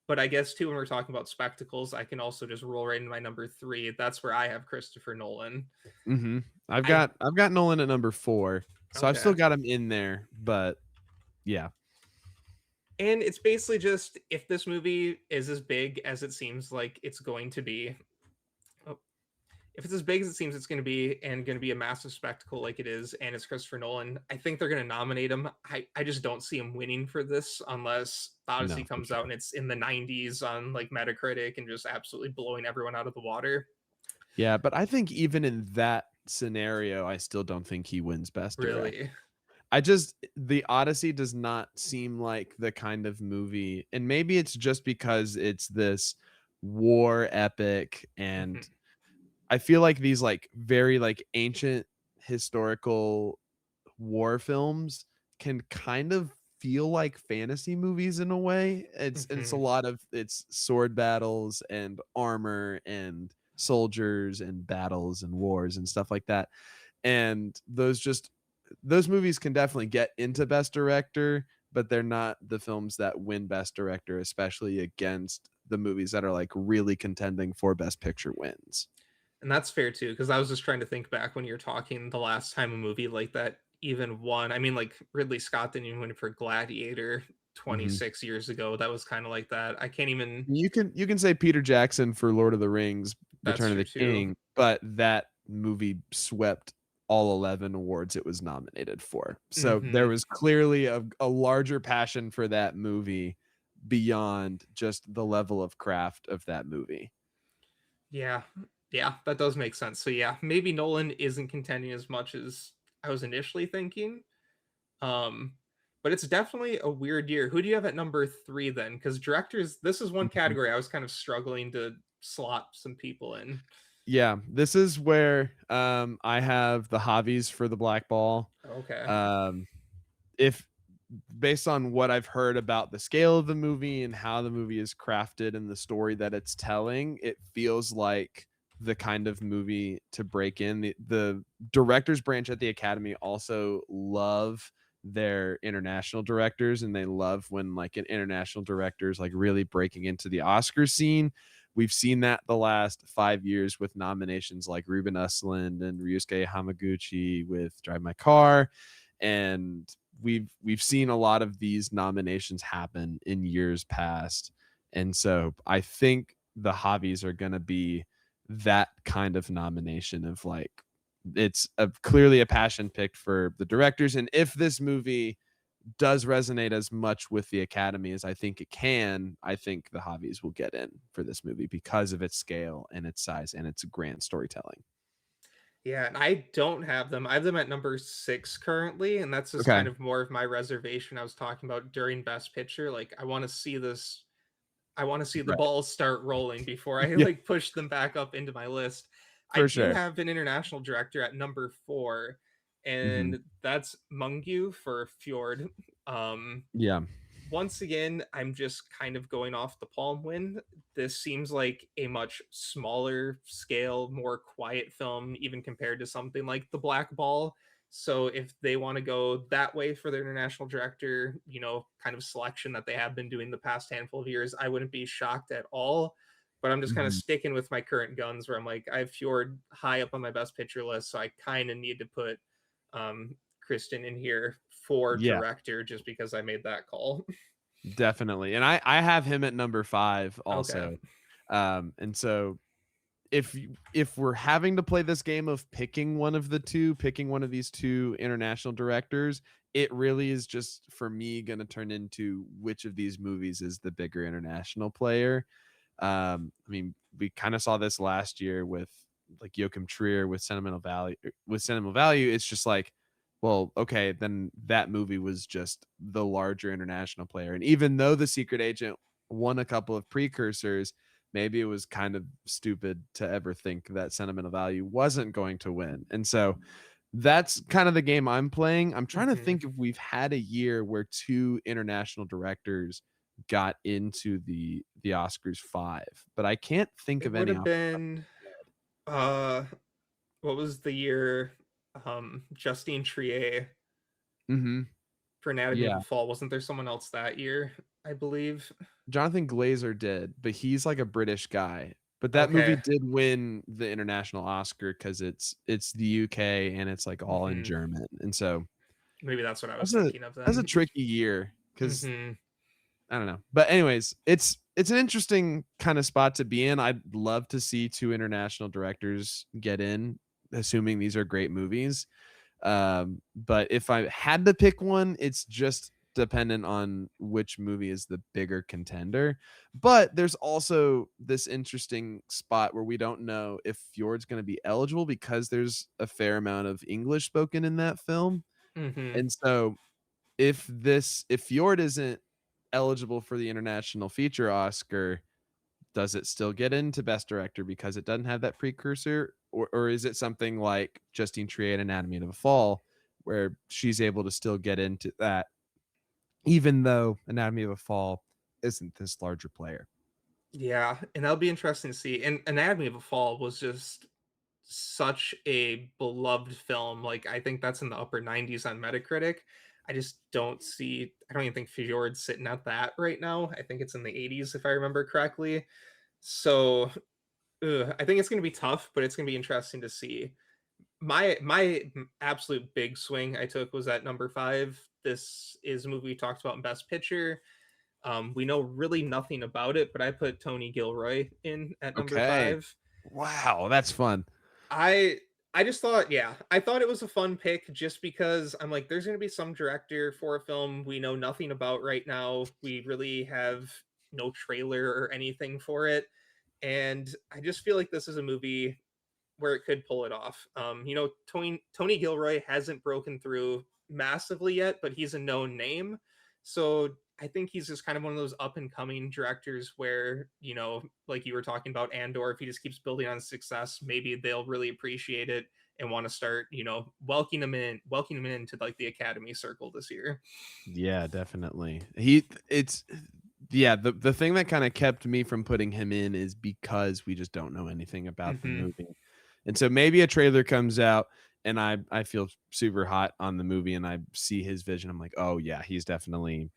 but I guess too, when we're talking about spectacles, I can also just roll right into my number three. That's where I have Christopher Nolan. Mm-hmm. I've I got I've got Nolan at number 4, so I've still okay, got him in there, but yeah. and it's basically just if this movie is as big as it seems like it's going to be, if it's as big as it seems it's going to be and going to be a massive spectacle like it is, and it's Christopher Nolan, I think they're going to nominate him. I just don't see him winning for this unless the Odyssey No, for comes out sure. and it's in the 90s on like Metacritic and just absolutely blowing everyone out of the water. Yeah, but I think even in that scenario, I still don't think he wins Best Director. Really. I just the Odyssey does not seem like the kind of movie, and maybe it's just because it's this war epic, and Mhm. I feel like these like very like ancient historical war films can kind of feel like fantasy movies in a way. It's a Mhm. lot of it's sword battles and armor and soldiers and battles and wars and stuff like that. And those movies can definitely get into best director, but they're not the films that win best director, especially against the movies that are like really contending for best picture wins. And that's fair too, because I was just trying to think back when you're talking the last time a movie like that even won. I mean, like Ridley Scott didn't even win for Gladiator Mhm. 26 years ago. That was kind of like that. I can't even. You can say Peter Jackson for Lord of the Rings, That's Return of true the too. King, but that movie swept all 11 awards it was nominated for. So there Hmm. was clearly a larger passion for that movie beyond just the level of craft of that movie. Yeah. Yeah, that does make sense. So yeah, maybe Nolan isn't contending as much as I was initially thinking. Um, but it's definitely a weird year. Who do you have at number three then? Because directors, this is one Mhm. category I was kind of struggling to slot some people in. Yeah, this is where I have the Javis for the Black Ball. Okay. Um, if based on what I've heard about the scale of the movie and how the movie is crafted and the story that it's telling, it feels like the kind of movie to break in. The directors branch at the Academy also love their international directors, and they love when like an international director is like really breaking into the Oscar scene. We've seen that the last 5 years with nominations like Ruben Östlund and Ryusuke Hamaguchi with Drive My Car, and we've seen a lot of these nominations happen in years past. And so I think the Hobbies are going to be that kind of nomination of like, it's clearly a passion pick for the directors. And if this movie does resonate as much with the Academy as I think it can, I think the Hobbies will get in for this movie because of its scale and its size and its grand storytelling. Yeah, and I don't have them. I have them at number 6 currently, and that's just Okay. kind of more of my reservation I was talking about during Best Picture. Like, I wanna see the Right. balls start rolling before I, Yeah, like, push them back up into my list. I for do sure. have an international director at number 4, Hmm. and that's Mungyu for Fjord. Um, Yeah. Once again, I'm just kind of going off the palm wind. This seems like a much smaller scale, more quiet film, even compared to something like The Black Ball. So if they want to go that way for their international director, kind of selection that they have been doing the past handful of years, I wouldn't be shocked at all. But I'm just kind of Hmm. sticking with my current guns where I'm like, I have Fjord high up on my best picture list, so I kind of need to put Kristen in here for Yeah, director just because I made that call. definitely. And I have him at number 5 Okay. also. And so if we're having to play this game of picking one of the two, picking one of these two international directors, it really is just for me going to turn into which of these movies is the bigger international player. I mean, we kind of saw this last year with like Joachim Trier with Sentimental Value. With Sentimental Value, it's just like, well, okay, then that movie was just the larger international player. And even though The Secret Agent won a couple of precursors, maybe it was kind of stupid to ever think that Sentimental Value wasn't going to win. And so that's kind of the game I'm playing. I'm trying to Mhm. think if we've had a year where two international directors got into the Oscars 5, but I can't think It of would any have off the top. been, uh, what was the year, Justine Triet Mhm. for Anatomy of Yeah. a Fall? Wasn't there someone else that year, I believe? Jonathan Glazer did, but he's like a British guy. But that movie Okay. did win the international Oscar because it's the UK and it's like all in Mhm. German. And so Maybe that's what I was that's a thinking of that's a then. tricky year because Mhm. I don't know. But anyways, it's an interesting kind of spot to be in. I'd love to see two international directors get in, assuming these are great movies. But if I had to pick one, it's just dependent on which movie is the bigger contender. But there's also this interesting spot where we don't know if Fjord's going to be eligible because there's a fair amount of English spoken in that film. Mhm. And so if Fjord isn't eligible for the international feature Oscar, does it still get into best director because it doesn't have that precursor, or is it something like Justine Triet Anatomy of a Fall where she's able to still get into that even though Anatomy of a Fall isn't this larger player? Yeah, and that'll be interesting to see. And Anatomy of a Fall was just such a beloved film. Like, I think that's in the upper 90s on Metacritic. I don't even think Fjord's sitting at that right now. I think it's in the 80s if I remember correctly. So, I think it's going to be tough, but it's going to be interesting to see. My absolute big swing I took was at number 5. This is a movie we talked about in Best Picture. We know really nothing about it, but I put Tony Gilroy in at number Okay. 5. Wow, that's fun. I I just thought, yeah, I thought it was a fun pick just because I'm like, there's gonna be some director for a film we know nothing about right now. We really have no trailer or anything for it. And I just feel like this is a movie where it could pull it off. Tony Gilroy hasn't broken through massively yet, but he's a known name. So I think he's just kind of one of those up and coming directors where, like you were talking about Andor, if he just keeps building on success, maybe they'll really appreciate it and want to start, welcoming him into like the Academy circle this year. Yeah, definitely. He it's yeah, the thing that kind of kept me from putting him in is because we just don't know anything about the Mhm. movie. And so maybe a trailer comes out and I feel super hot on the movie and I see his vision. I'm like, "Oh yeah, he's definitely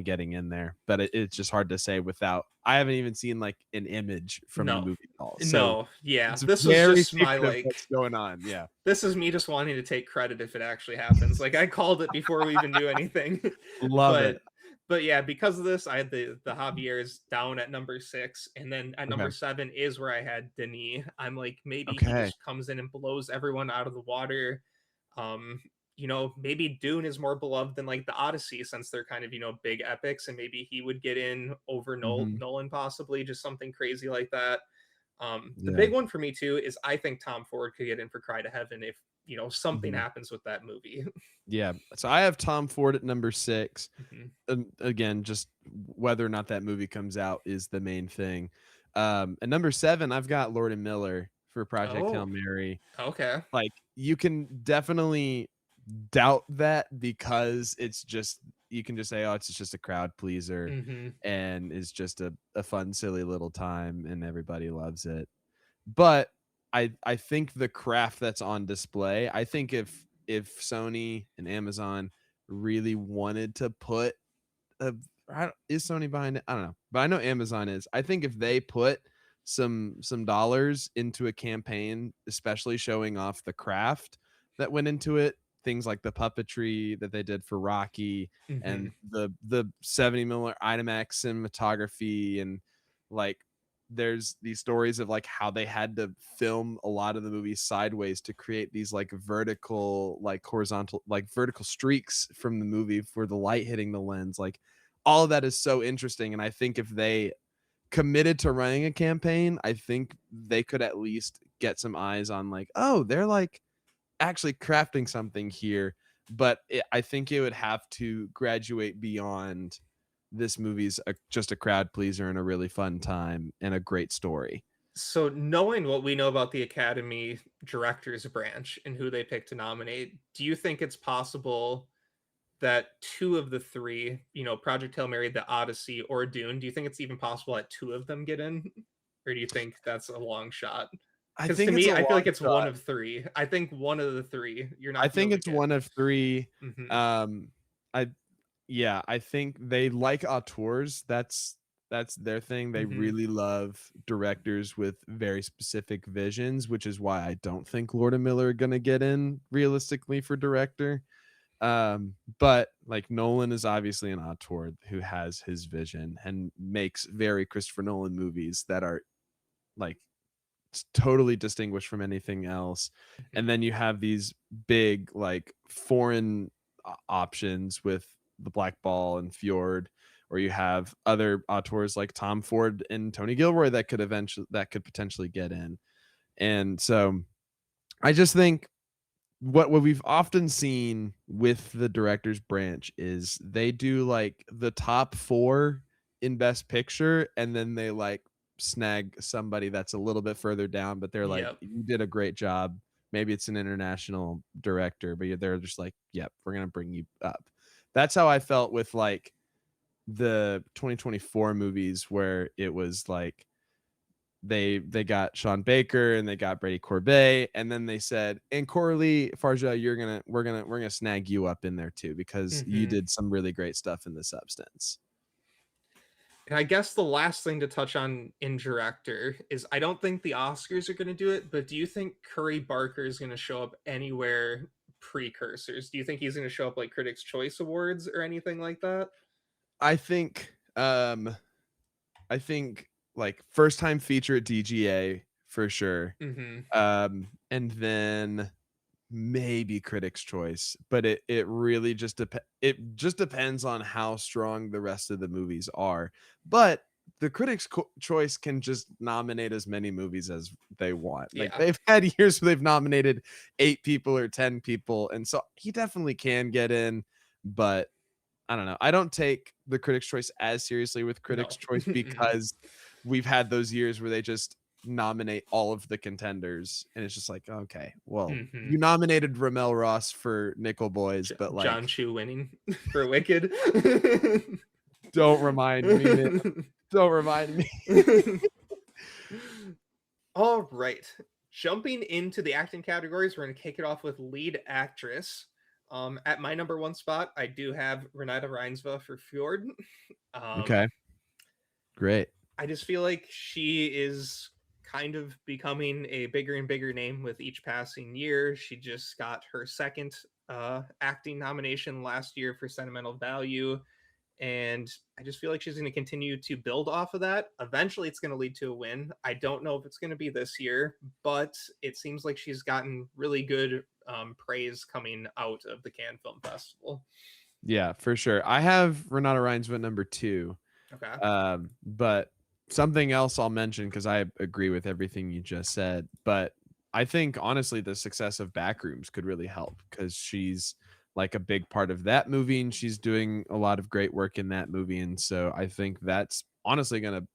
getting in there." But it's just hard to say without I haven't even seen like an image from the No. movie at all. So No, yeah, it's this was very just my, secretive like what's going on. Yeah. this is me just wanting to take credit if it actually happens. Like, I called it before we even knew anything. Love it. But yeah, because of this, I had the Javier's down at number 6, and then at Okay. number 7 is where I had Denis. I'm like, maybe he Okay. just comes in and blows everyone out of the water. Um, maybe Dune is more beloved than like the Odyssey since they're kind of, big epics, and maybe he would get in over Mhm. Nolan possibly, just something crazy like that. The Yeah. big one for me too is I think Tom Ford could get in for Cry to Heaven if something Mhm. happens with that movie. Yeah. So I have Tom Ford at number 6. Mhm. And again, just whether or not that movie comes out is the main thing. At number 7, I've got Lord and Miller for Project Hail Oh, Mary. okay. Like, you can definitely doubt that because it's just you can just say, "Oh, it's just a crowd pleaser," Hmm. and it's just a fun, silly little time, and everybody loves it. But I think the craft that's on display, I think if Sony and Amazon really wanted to put uh, is Sony behind it? I don't know, but I know Amazon is. I think if they put some dollars into a campaign, especially showing off the craft that went into it, things like the puppetry that they did for Rocky and Hmm. the 70 millimeter IMAX cinematography and like there's these stories of like how they had to film a lot of the movie sideways to create these like vertical like horizontal like vertical streaks from the movie for the light hitting the lens like all of that is so interesting. And I think if they committed to running a campaign, I think they could at least get some eyes on like, oh, they're like actually crafting something here. But I think it would have to graduate beyond this movie's just a crowd pleaser and a really fun time and a great story. So knowing what we know about the Academy directors branch and who they pick to nominate, do you think it's possible that two of the three, Project Hail Mary, The Odyssey, or Dune, do you think it's even possible that two of them get in? Or do you think that's a long shot? I Because to think it's me, a I feel long like it's one shot. of three. I think one of the three you're I not gonna be think able to it's get. one of three. Hmm. Um, I Yeah, I think they like auteurs. That's their thing. They Hmm. really love directors with very specific visions, which is why I don't think Lord and Miller are gonna get in realistically for director. But like Nolan is obviously an auteur who has his vision and makes very Christopher Nolan movies that are like totally distinguished from anything else. And Hmm. then you have these big like foreign options with the Black Ball and Fjord, or you have other auteurs like Tom Ford and Tony Gilroy that could potentially get in. And so I just think what we've often seen with the director's branch is they do like the top 4 in best picture and then they like snag somebody that's a little bit further down but they're like Yep. you did a great job. Maybe it's an international director but they're just like yep, we're going to bring you up. That's how I felt with like the 2024 movies where it was like they got Sean Baker and they got Brady Corbet, and then they said, and Corley Farja, we're gonna snag you up in there too because you Hmm. did some really great stuff in the substance. And I guess the last thing to touch on in director is I don't think the Oscars are going to do it, but do you think Curry Barker is going to show up anywhere precursors? Do you think he's going to show up like Critics' Choice Awards or anything like that? I think I think like first time feature at DGA for sure. Hmm. And then maybe Critics' Choice, but it really it just depends on how strong the rest of the movies are. But the Choice can just nominate as many movies as they want. Like Yeah. they've had years where they've nominated 8 people or 10 people, and so he definitely can get in. But I don't know. I don't take the Critics' Choice as seriously with Critics' No. Choice because we've had those years where they just nominate all of the contenders, and it's just like, okay, well, Hmm. you nominated Ramel Ross for Nickel Boys, but John like, Chu winning for Wicked. Don't remind me, man. Don't remind me. All right. Jumping into the acting categories, we're going to kick it off with lead actress. At my number one spot, I do have Renata Reinsva for Fjord. Um, Okay, great. I just feel like she is kind of becoming a bigger and bigger name with each passing year. She just got her second acting nomination last year for Sentimental Value, and I just feel like she's going to continue to build off of that. Eventually, it's going to lead to a win. I don't know if it's going to be this year, but it seems like she's gotten really good praise coming out of the Cannes Film Festival. Yeah, for sure. I have Renata Reinsva number 2. Okay. But something else I'll mention because I agree with everything you just said. But I think honestly, the success of Backrooms could really help because she's like a big part of that movie and she's doing a lot of great work in that movie. And so I think that's honestly going to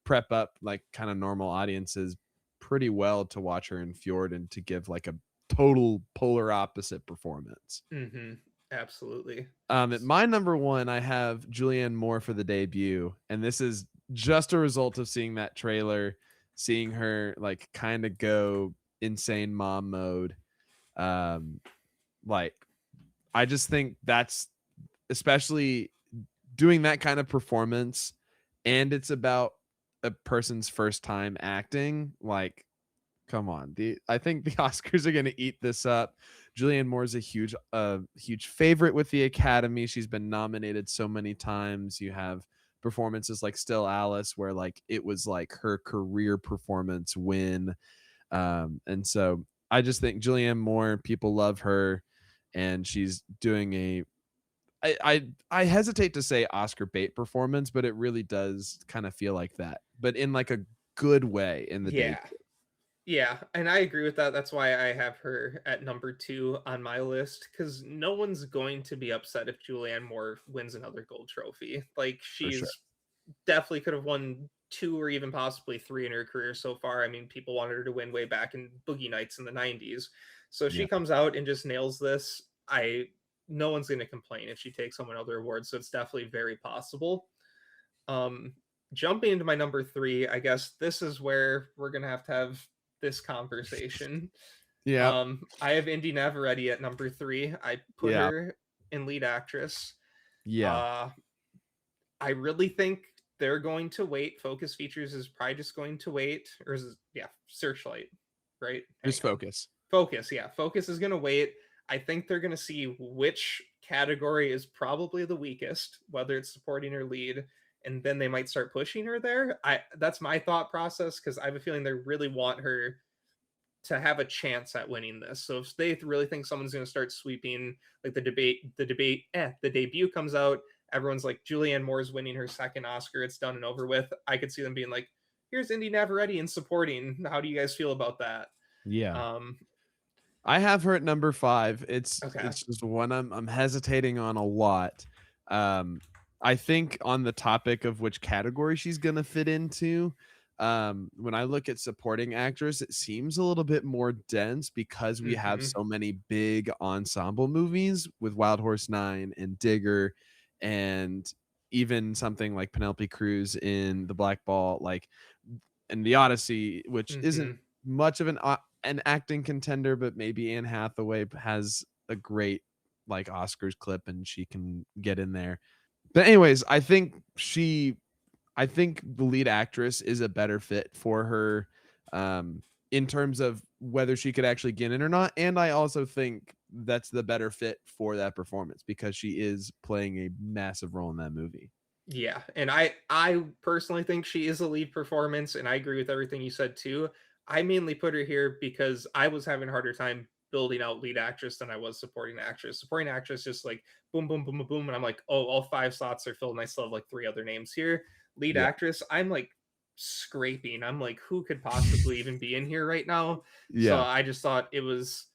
prep up like kind of normal audiences pretty well to watch her in Fjord and to give like a total polar opposite performance. Mm-hmm. Absolutely. At my number 1, I have Julianne Moore for the debut, and this is just a result of seeing that trailer, seeing her like kind of go insane mom mode. Um, like I just think that's especially doing that kind of performance, and it's about a person's first time acting. Like, come on, I think the Oscars are going to eat this up. Julianne Moore's a huge favorite with the Academy. She's been nominated so many times. You have performances like Still Alice, where like it was like her career performance win. And so I just think Julianne Moore, people love her, and she's doing I hesitate to say Oscar bait performance, but it really does kind of feel like that, but in like a good way in the day. Yeah. Yeah, and I agree with that. That's why I have her at number 2 on my list, because no one's going to be upset if Julianne Moore wins another gold trophy. Like, For sure. she's definitely could have won 2 or even possibly 3 in her career so far. I mean, people wanted her to win way back in Boogie Nights in the 90s. So she Yeah. comes out and just nails this. No one's going to complain if she takes home another award, so it's definitely very possible. Um, Jumping into my number 3, I guess this is where we're gonna have to have this conversation. Yeah. I have Indy Navarrete at number 3. I put Yeah. her in lead actress. Yeah. Uh, I really think they're going to wait. Focus Features is probably just going to wait, or is it, yeah, Searchlight, right? Hang Just on. focus. Focus, yeah. Focus is going to wait. I think they're going to see which category is probably the weakest, whether it's supporting or lead, and then they might start pushing her there. That's my thought process because I have a feeling they really want her to have a chance at winning this. So if they really think someone's going to start sweeping, like the debut comes out, everyone's like Julianne Moore's winning her second Oscar, it's done and over with. I could see them being like, here's Indy Navarrete and supporting. How do you guys feel about that? Yeah. Um, I have her at number 5. okay. It's just one I'm hesitating on a lot. Um, I think on the topic of which category she's gonna fit into, when I look at supporting actress, it seems a little bit more dense because we have Mm-hmm. so many big ensemble movies with Wild Horse 9 and Digger, and even something like Penelope Cruz in The Black Ball, like and The Odyssey, which isn't Mm-hmm. much of an acting contender, but maybe Anne Hathaway has a great like Oscars clip and she can get in there. But anyways, I think the lead actress is a better fit for her in terms of whether she could actually get in or not. And I also think that's the better fit for that performance because she is playing a massive role in that movie. Yeah, and I personally think she is a lead performance, and I agree with everything you said too. I mainly put her here because I was having a harder time building out lead actress than I was supporting actress. Supporting actress just like boom, boom, boom, boom, boom, and I'm like, oh, all 5 slots are filled, and I still have like 3 other names here. Lead Yeah. actress, I'm like scraping. I'm like, who could possibly even be in here right now? So Yeah. I just thought it was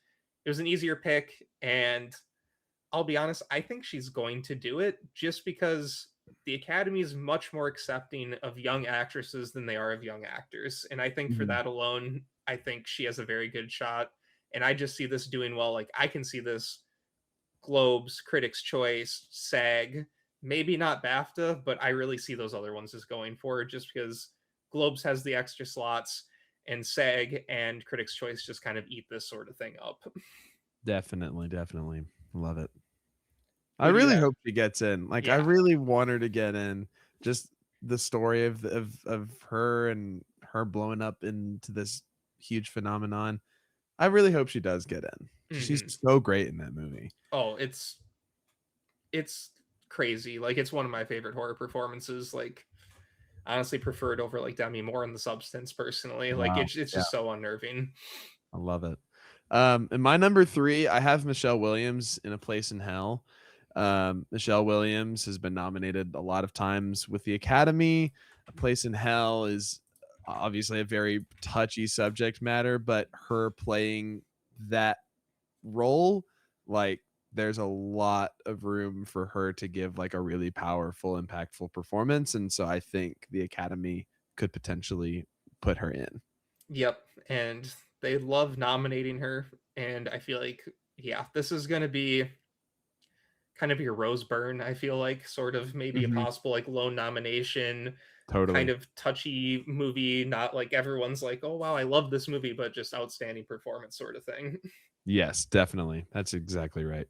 an easier pick, and I'll be honest, I think she's going to do it just because the Academy is much more accepting of young actresses than they are of young actors. And I think for Mhm. that alone, I think she has a very good shot. And I just see this doing well. Like, I can see this Globes, Critics' Choice, SAG maybe not BAFTA, but I really see those other ones as going forward just because Globes has the extra slots and SAG and Critics' Choice just kind of eat this sort of thing up. Definitely, definitely. Love it. I Who do you really have? hope she gets in. Like, I Yeah. really want her to get in. Just the story of her and her blowing up into this huge phenomenon. I really hope she does get in. She's Hmm. so great in that movie. Oh, it's crazy. Like it's one of my favorite horror performances. Like honestly prefer it over like Demi Moore in The Substance personally. Like Wow. it's Yeah, just so unnerving. I love it. In my number three, I have Michelle Williams in A Place in Hell. Michelle Williams has been nominated a lot of times with the Academy. A Place in Hell is obviously a very touchy subject matter, but her playing that role, like there's a lot of room for her to give like a really powerful, impactful performance. And so I think the Academy could potentially put her in. Yep. And they love nominating her. And I feel like, yeah, this is gonna be kind of your Rose Byrne, I feel like, sort of maybe a Mhm. possible like lone nomination, kind Totally. of touchy movie, not like everyone's like, oh wow, I love this movie, but just outstanding performance sort of thing. Yes, definitely. That's exactly right.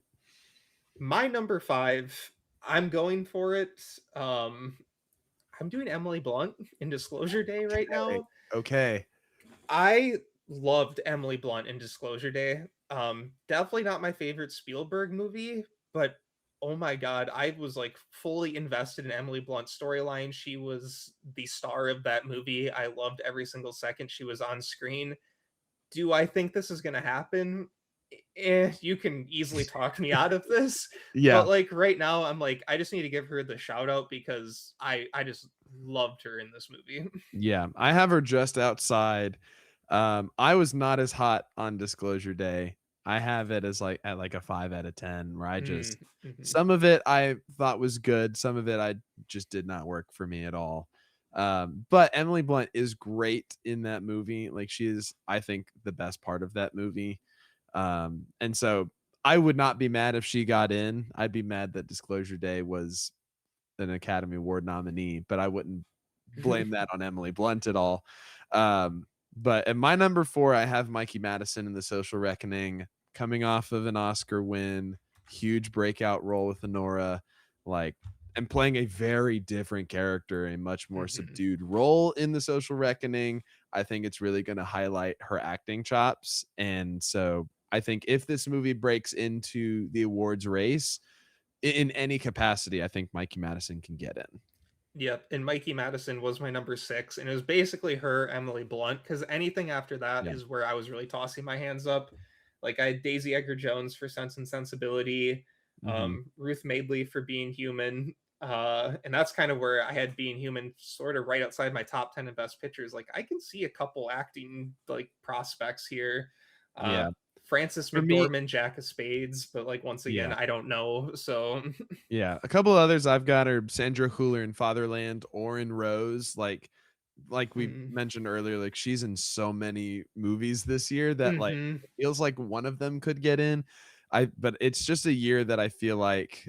My number five, I'm going for it. Um, I'm doing Emily Blunt in Disclosure Day right Okay. now. Okay. I loved Emily Blunt in Disclosure Day. Definitely not my favorite Spielberg movie, but oh my god, I was like fully invested in Emily Blunt's storyline. She was the star of that movie. I loved every single second she was on screen. Do I think this is going to happen? You can easily talk me out of this, but Yeah. like right now, I'm like, I just need to give her the shout out because I just loved her in this movie. Yeah. I have her just outside. I was not as hot on Disclosure Day. I have it as like at like a 5 out of 10, where I Mm, just mhm. some of it I thought was good, some of it I just did not work for me at all. But Emily Blunt is great in that movie. Like she is, I think, the best part of that movie. And so I would not be mad if she got in. I'd be mad that Disclosure Day was an Academy Award nominee, but I wouldn't blame that on Emily Blunt at all. But at my number four, I have Mikey Madison in The Social Reckoning, coming off of an Oscar win, huge breakout role with Honora, like, and playing a very different character, a much more Mhm. subdued role in The Social Reckoning. I think it's really going to highlight her acting chops. And so I think if this movie breaks into the awards race, in any capacity, I think Mikey Madison can get in. Yep, and Mikey Madison was my number 6, and it was basically her, Emily Blunt, because anything after that Yeah. is where I was really tossing my hands up. Like, I had Daisy Edgar-Jones for Sense and Sensibility, Mhm. Ruth Madeley for Being Human, and that's kind of where I had Being Human sort of right outside my top 10 of best pictures. Like, I can see a couple acting, like, prospects here. Uh, Yeah. Frances For me, McDormand, Jack of Spades, but, like, once again, yeah. I don't know, so Yeah. A couple others I've got are Sandra Hüller in Fatherland or in Rose. Like we Mm. mentioned earlier, like she's in so many movies this year that like Mhm. it feels like one of them could get in. But it's just a year that I feel like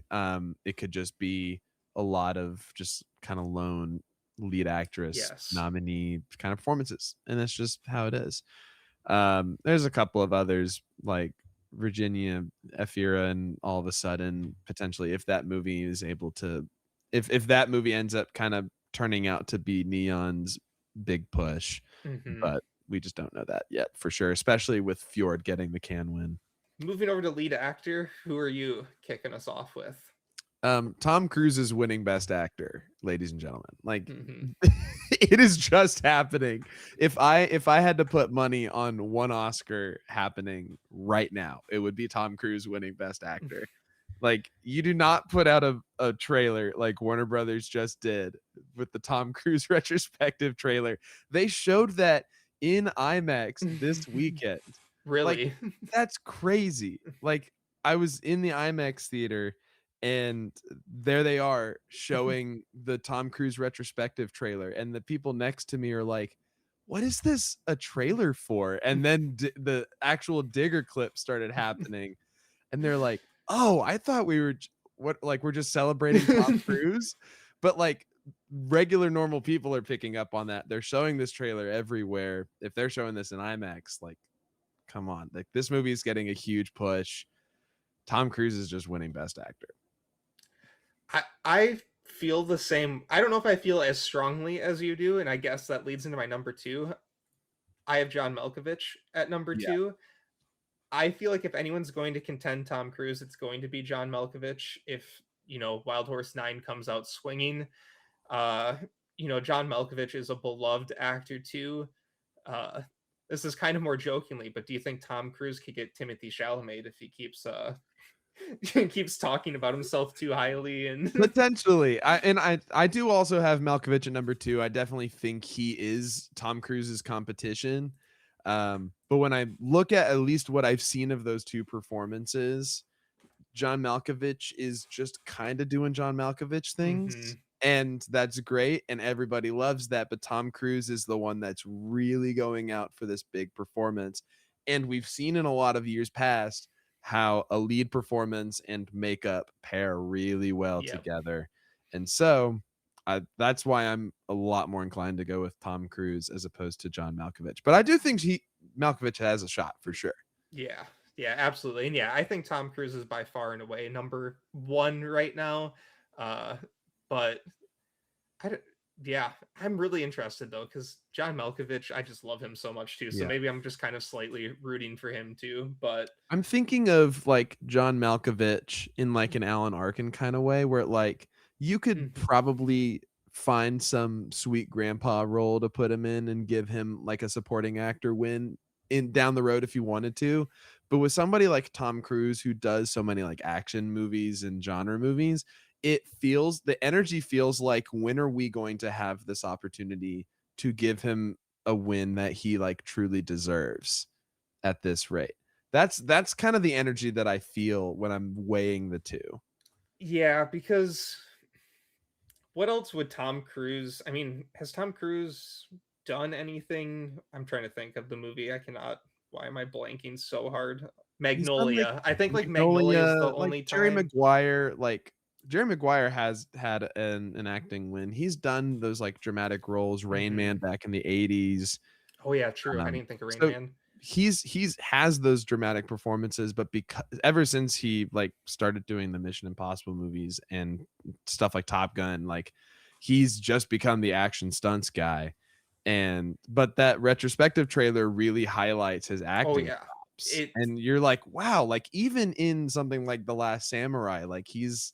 it could just be a lot of just kind of lone lead actress Yes. nominee kind of performances. And that's just how it is. There's a couple of others like Virginia Efira, and all of a sudden, potentially, if that movie is able to, if that movie ends up kind of turning out to be Neon's big push, Mhm. but we just don't know that yet for sure, especially with Fjord getting the can win. Moving over to lead actor, who are you kicking us off with? Tom Cruise is winning Best Actor, ladies and gentlemen. Like Mhm. it is just happening. If I had to put money on one Oscar happening right now, it would be Tom Cruise winning Best Actor. Like you do not put out a trailer like Warner Brothers just did with the Tom Cruise retrospective trailer. They showed that in IMAX this weekend. Like Really? that's crazy. Like I was in the IMAX theater and there they are showing the Tom Cruise retrospective trailer and the people next to me are like, "What is this a trailer for?" And then the actual digger clip started happening and they're like, "Oh, I thought we were what, like, we're just celebrating Tom Cruise, but like regular normal people are picking up on that. They're showing this trailer everywhere. If they're showing this in IMAX, like, come on, like this movie is getting a huge push. Tom Cruise is just winning Best Actor. I feel the same. I don't know if I feel as strongly as you do, and I guess that leads into my number two. I have John Malkovich at number Yeah, two. I feel like if anyone's going to contend Tom Cruise, it's going to be John Malkovich. If Wild Horse 9 comes out swinging, uh, John Malkovich is a beloved actor too. Uh, this is kind of more jokingly, but do you think Tom Cruise could get Timothy Chalamet if he keeps talking about himself too highly? And potentially. I do also have Malkovich at number two. I definitely think he is Tom Cruise's competition. But when I look at least what I've seen of those two performances, John Malkovich is just kind of doing John Malkovich things. Mhm. And that's great. And everybody loves that. But Tom Cruise is the one that's really going out for this big performance. And we've seen in a lot of years past how a lead performance and makeup pair really well Yep. together. And so that's why I'm a lot more inclined to go with Tom Cruise as opposed to John Malkovich. But I do think Malkovich has a shot for sure. Yeah. Yeah, absolutely. And yeah, I think Tom Cruise is by far and away number one right now. Uh, but I don't, yeah, I'm really interested though, because John Malkovich, I just love him so much too. So Yeah. maybe I'm just kind of slightly rooting for him too. But I'm thinking of like John Malkovich in like an Alan Arkin kind of way where like you could mhm, probably find some sweet grandpa role to put him in and give him like a supporting actor win in down the road if you wanted to. But with somebody like Tom Cruise who does so many like action movies and genre movies, the energy feels like when are we going to have this opportunity to give him a win that he like truly deserves at this rate? That's kind of the energy that I feel when I'm weighing the two. yeah, because what else would Tom Cruise? I mean, has Tom Cruise done anything? I'm trying to think of the movie. I cannot. Why am I blanking so hard? He's done like Magnolia. I think like Magnolia is the Magnolia, like only Jerry time. Maguire, like Jerry Maguire has had an acting win. He's done those like dramatic roles, Rain Man Mhm. back in the 80s. Oh yeah, true. I Um, didn't think of Rain so Man. he's has those dramatic performances, but because ever since he like started doing the Mission Impossible movies and stuff like Top Gun, like he's just become the action stunts guy. And but that retrospective trailer really highlights his Oh acting yeah. chops. It And you're like, wow, like even in something like The Last Samurai, like he's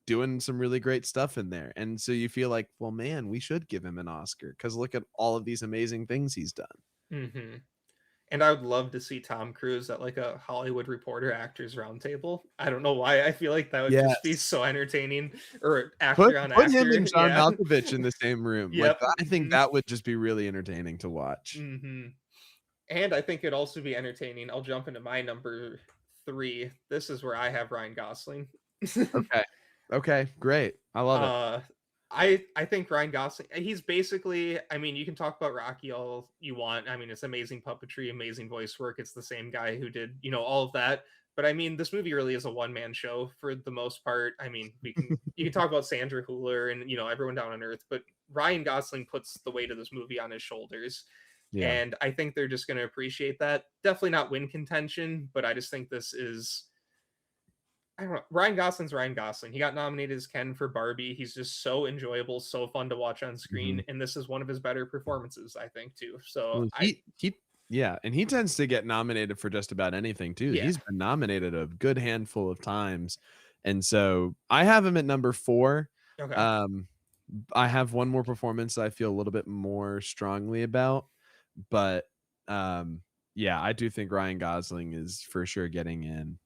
doing some really great stuff in there. And so you feel like, well, man, we should give him an Oscar because look at all of these amazing things he's done. mhm. And I would love to see Tom Cruise at like a Hollywood Reporter Actors Roundtable. I don't know why. I feel like that would just be Yes. so entertaining. Or Put actor on put him and actor. John Yeah. Malkovich in the same room. Like, Yep. I think Mhm. that would just be really entertaining to watch. Mhm. And I think it'd also be entertaining. I'll jump into my number three. This is where I have Ryan Gosling. Okay. Okay, great. I love it. uh I think Ryan Gosling, he's basically, I mean, you can talk about Rocky all you want. I mean, it's amazing puppetry, amazing voice work. It's the same guy who did, all of that. But I mean, this movie really is a one-man show for the most part. I mean, you can talk about Sandra Hüller and, everyone down on earth, but Ryan Gosling puts the weight of this movie on his shoulders. Yeah. And I think they're just going to appreciate that. Definitely not win contention, but I just think this is, I don't know. Ryan Gosling's Ryan Gosling. He got nominated as Ken for Barbie. He's just so enjoyable, so fun to watch on screen, Mhm. and this is one of his better performances, I think, too. So Well, he yeah, and he tends to get nominated for just about anything too. yeah, He's been nominated a good handful of times. And so I have him at number 4. okay, Um, I have one more performance that I feel a little bit more strongly about, but yeah, I do think Ryan Gosling is for sure getting in.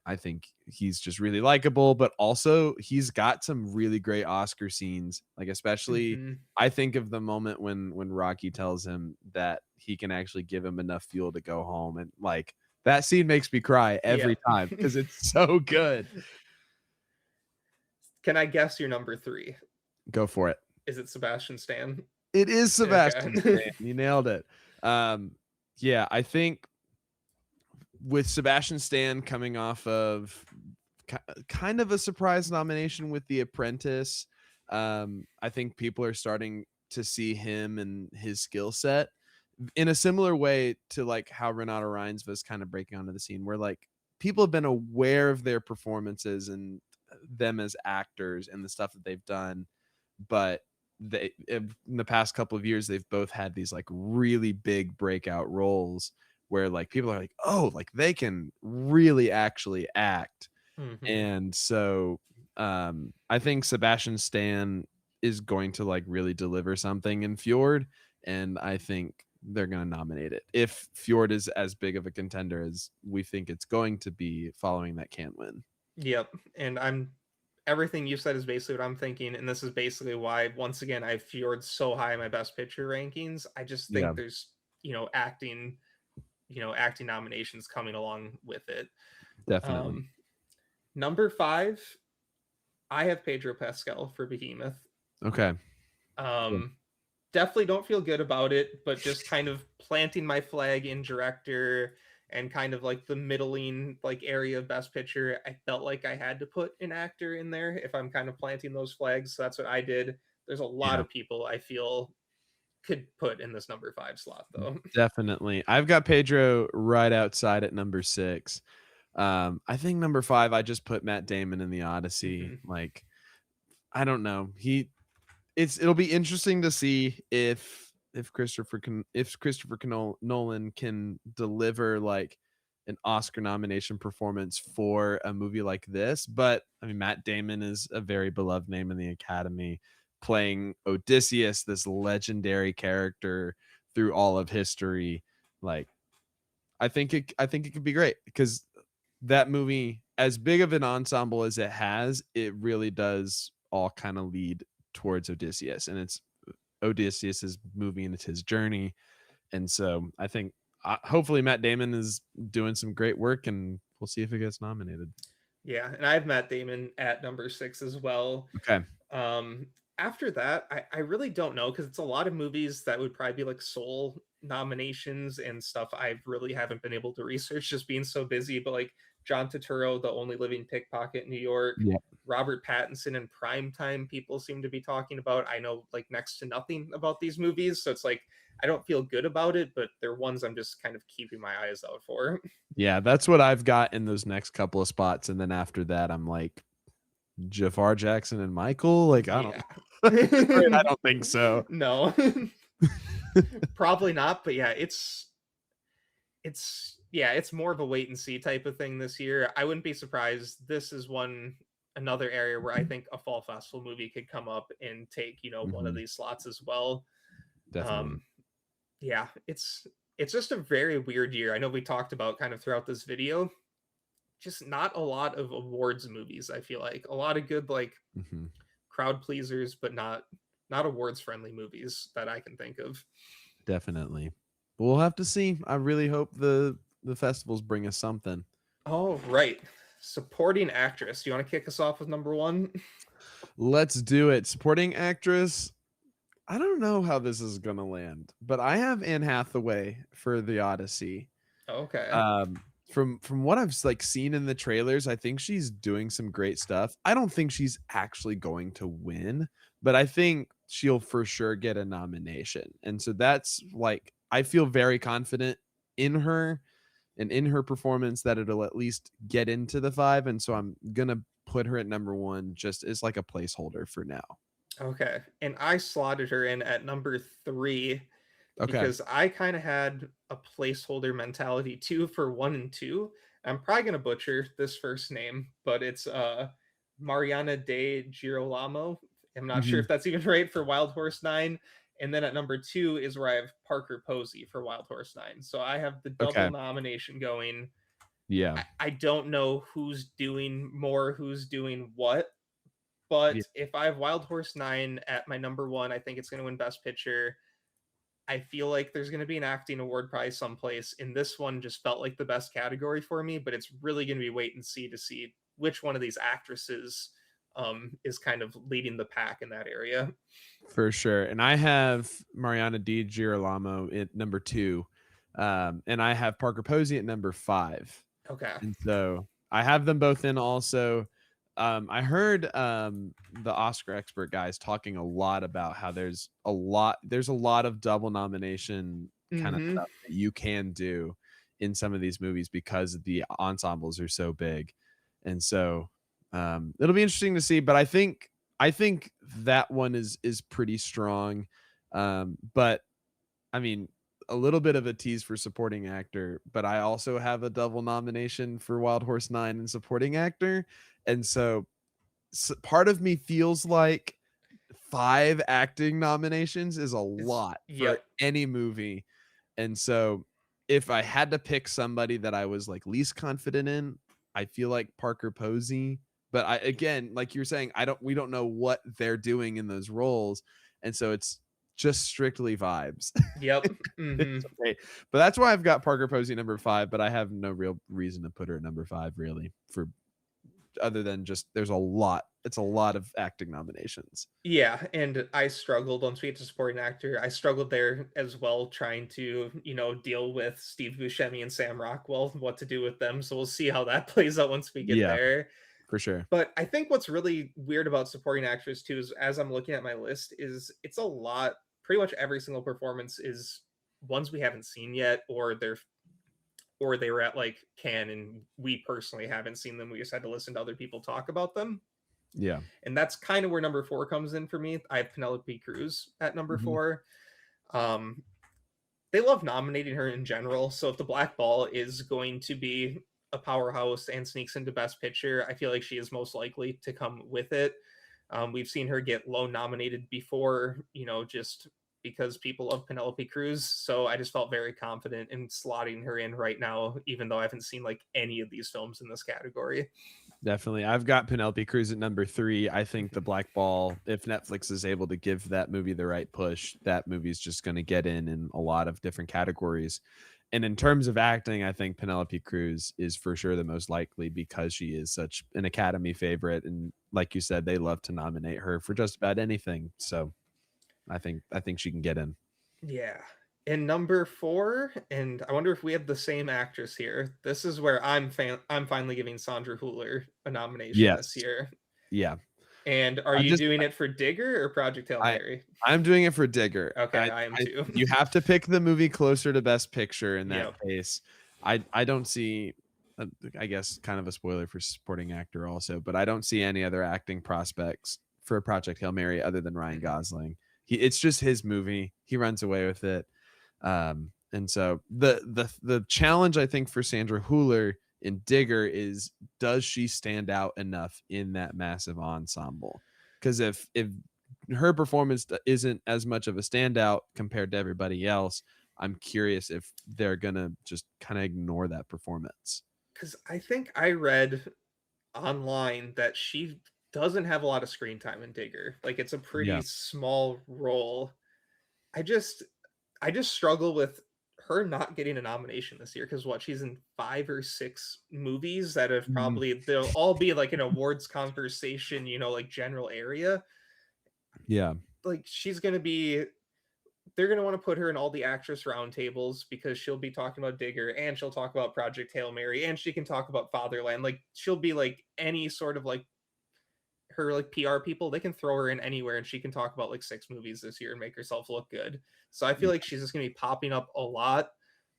I think he's just really likable, but also he's got some really great Oscar scenes. Like especially hmm, I think of the moment when Rocky tells him that he can actually give him enough fuel to go home, and like that scene makes me cry yeah. every time because it's so good. Can I guess your number three? Go for it. Is it Sebastian Stan? It is Okay. Sebastian Stan. You nailed it. Um, yeah, I think with Sebastian Stan coming off of kind of a surprise nomination with The Apprentice, I think people are starting to see him and his skill set in a similar way to like how Renato Rines was kind of breaking onto the scene, where like people have been aware of their performances and them as actors and the stuff that they've done, but they in the past couple of years they've both had these like really big breakout roles where like people are like, oh, like they can really actually act. Hmm. And so I think Sebastian Stan is going to like really deliver something in Fjord, and I think they're going to nominate it. If Fjord is as big of a contender as we think it's going to be following that can't win. Yep. And I'm everything you said is basically what I'm thinking, and this is basically why once again I Fjord so high in my best picture rankings. I just Yeah, think there's acting acting nominations coming along with it. definitely. Um, Number five, I have Pedro Pascal for Behemoth. Okay. Cool. Um, Definitely don't feel good about it, but just kind of planting my flag in director and kind of like the middling like area of best picture, I felt like I had to put an actor in there if I'm kind of planting those flags. So that's what I did. There's a lot Yeah, of people I feel could put in this number five slot though. definitely. I've got Pedro right outside at number 6. I think number 5 I just put Matt Damon in the Odyssey. Hmm. Like I don't know. It'll be interesting to see if Christopher Nolan can deliver like an Oscar nomination performance for a movie like this. But I mean, Matt Damon is a very beloved name in the Academy, playing Odysseus, this legendary character through all of history. Like, I think it could be great because that movie, as big of an ensemble as it has, it really does all kind of lead towards Odysseus, and it's Odysseus's movie and it's his journey. And so I think hopefully Matt Damon is doing some great work, and we'll see if it gets nominated. Yeah, and I have Matt Damon at number six as well. Okay. Um, After that, I really don't know because it's a lot of movies that would probably be like sole nominations and stuff I really haven't been able to research just being so busy. But like John Turturro, The Only Living Pickpocket in New York, Yeah. Robert Pattinson in Primetime, people seem to be talking about. I know like next to nothing about these movies, so it's like I don't feel good about it, but they're ones I'm just kind of keeping my eyes out for. Yeah, that's what I've got in those next couple of spots, and then after that, I'm like Jafar Jackson and Michael. Like I don't, Yeah. afraid I don't think so. No. Probably not, but yeah, it's yeah, it's more of a wait and see type of thing this year. I wouldn't be surprised. This is another area where I think a fall festival movie could come up and take, one of Mhm, these slots as well. definitely. Um yeah, it's just a very weird year. I know we talked about kind of throughout this video, just not a lot of awards movies, I feel like. A lot of good like Mhm. crowd pleasers, but not awards friendly movies that I can think of. Definitely. But we'll have to see. I really hope the festivals bring us something. Oh, right. Supporting actress. Do you want to kick us off with number one? Let's do it. Supporting actress. I don't know how this is gonna land, but I have Anne Hathaway for The Odyssey. Okay. Um, from what I've like seen in the trailers, I think she's doing some great stuff. I don't think she's actually going to win, but I think she'll for sure get a nomination. And so that's like I feel very confident in her and in her performance that it'll at least get into the 5, and so I'm gonna put her at number 1 just as like a placeholder for now. Okay. And I slotted her in at number three Okay. because I kind of had a placeholder mentality too for one and two. I'm probably gonna butcher this first name, but it's Mariana de Girolamo. I'm not sure Mhm. if that's even right for Wild Horse Nine. And then at number two is where I have Parker Posey for Wild Horse Nine. So I have the double Okay. nomination going. Yeah. I don't know who's doing more, who's doing what, Yeah, but if I have Wild Horse Nine at my number one, I think it's going to win Best Picture. I feel like there's going to be an acting award prize someplace. And this one just felt like the best category for me, but it's really going to be wait and see to see which one of these actresses is kind of leading the pack in that area. for sure. And I have Mariana Di Girolamo at number 2. And I have Parker Posey at number 5. Okay. And so I have them both in also. I heard the Oscar expert guys talking a lot about how there's a lot of double nomination kind of Mm-hmm. stuff that you can do in some of these movies because the ensembles are so big. And so it'll be interesting to see, but I think that one is pretty strong. But I mean, a little bit of a tease for supporting actor, but I also have a double nomination for Wild Horse 9 and supporting actor. And so, part of me feels like 5 acting nominations is a It's lot for yep. any movie. And so, if I had to pick somebody that I was like least confident in, I feel like Parker Posey. But I again, like you're saying, we don't know what they're doing in those roles. And so it's just strictly vibes. Yep. Mm-hmm. It's okay. But that's why I've got Parker Posey number 5, but I have no real reason to put her at number 5 really, for other than just there's a lot. It's a lot of acting nominations. Yeah, and I struggled once we get to supporting actor. I struggled there as well, trying to, deal with Steve Buscemi and Sam Rockwell, what to do with them. So we'll see how that plays out once we get Yeah, there. for sure. But I think what's really weird about supporting actors too is as I'm looking at my list, is it's a lot. Pretty much every single performance is ones we haven't seen yet, or they were at like Cannes and we personally haven't seen them. We just had to listen to other people talk about them. Yeah. And that's kind of where number 4 comes in for me. I have Penelope Cruz at number Mhm. 4. Um, they love nominating her in general. So if the Black Ball is going to be a powerhouse and sneaks into Best Picture, I feel like she is most likely to come with it. We've seen her get low nominated before, just because people love Penelope Cruz. So I just felt very confident in slotting her in right now, even though I haven't seen like any of these films in this category. Definitely. I've got Penelope Cruz at number 3. I think The Black Ball, if Netflix is able to give that movie the right push, that movie's just going to get in a lot of different categories. And in terms of acting, I think Penelope Cruz is for sure the most likely because she is such an Academy favorite. And like you said, they love to nominate her for just about anything. So I think she can get in. Yeah. And number 4, and I wonder if we have the same actress here. This is where I'm finally giving Sandra Hüller a nomination this Yes. year. Yeah. And are I you just doing it for Digger or Project Hail I Mary? I'm doing it for Digger. Okay, I am too. You have to pick the movie closer to Best Picture in that Yep. case. I don't see, I guess, kind of a spoiler for supporting actor also, but I don't see any other acting prospects for Project Hail Mary other than Ryan Gosling. It's just his movie. He runs away with it. And so the challenge I think for Sandra Hüller in Digger is, does she stand out enough in that massive ensemble? Because if her performance isn't as much of a standout compared to everybody else, I'm curious if they're gonna just kind of ignore that performance. Because I think I read online that she doesn't have a lot of screen time in Digger. Like it's a pretty Yeah. small role. I just I just struggle with her not getting a nomination this year because what she's in 5 or 6 movies that have Mhm. probably they'll all be like an awards conversation, like general area. Yeah. Like she's gonna be they're gonna want to put her in all the actress roundtables because she'll be talking about Digger and she'll talk about Project Hail Mary and she can talk about Fatherland. Like she'll be like any sort of like her like PR people, they can throw her in anywhere and she can talk about like 6 movies this year and make herself look good. So I feel Yeah, like she's just gonna be popping up a lot,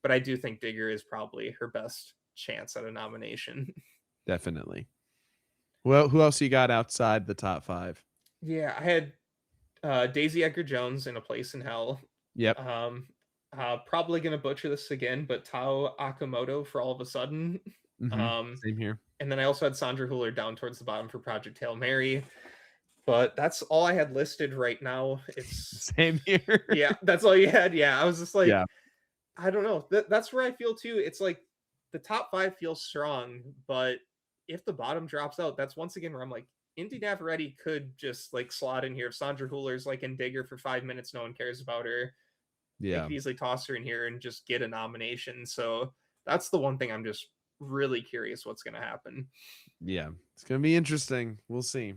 but I do think Digger is probably her best chance at a nomination. definitely. Well, who else you got outside the top 5? Yeah, I had Daisy Edgar Jones in A Place in Hell. Yep. Um, probably gonna butcher this again, but Tao Akamoto for All of a Sudden. Um, Same here. and then I also had Sandra Hüller down towards the bottom for Project Hail Mary. But that's all I had listed right now. It's Same here. yeah, that's all you had. Yeah, I was just like, Yeah. I don't know. That's where I feel too. It's like the top 5 feels strong, but if the bottom drops out, that's once again where I'm like, Indy Navarrete could just like slot in here. If Sandra Hüller's like in Digger for 5 minutes, no one cares about her. They Yeah. could easily toss her in here and just get a nomination. So that's the one thing I'm just really curious what's going to happen. Yeah. It's gonna be interesting. We'll see.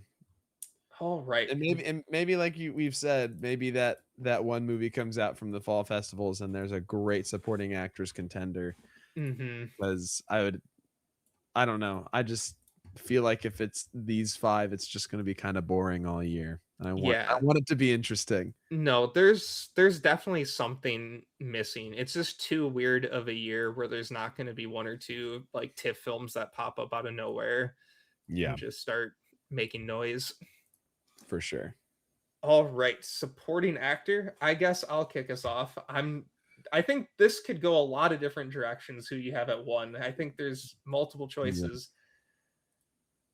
All right. And maybe like we've said, maybe that one movie comes out from the fall festivals and there's a great supporting actress contender. Mm-hmm. Because I don't know. I just feel like if it's these five, it's just going to be kind of boring all year. And I Yeah. want it to be interesting. No, there's definitely something missing. It's just too weird of a year where there's not going to be one or two like TIFF films that pop up out of nowhere and Yeah, just start making noise. for sure. All right, supporting actor. I guess I'll kick us off. I think this could go a lot of different directions who you have at one. I think there's multiple Yeah. choices,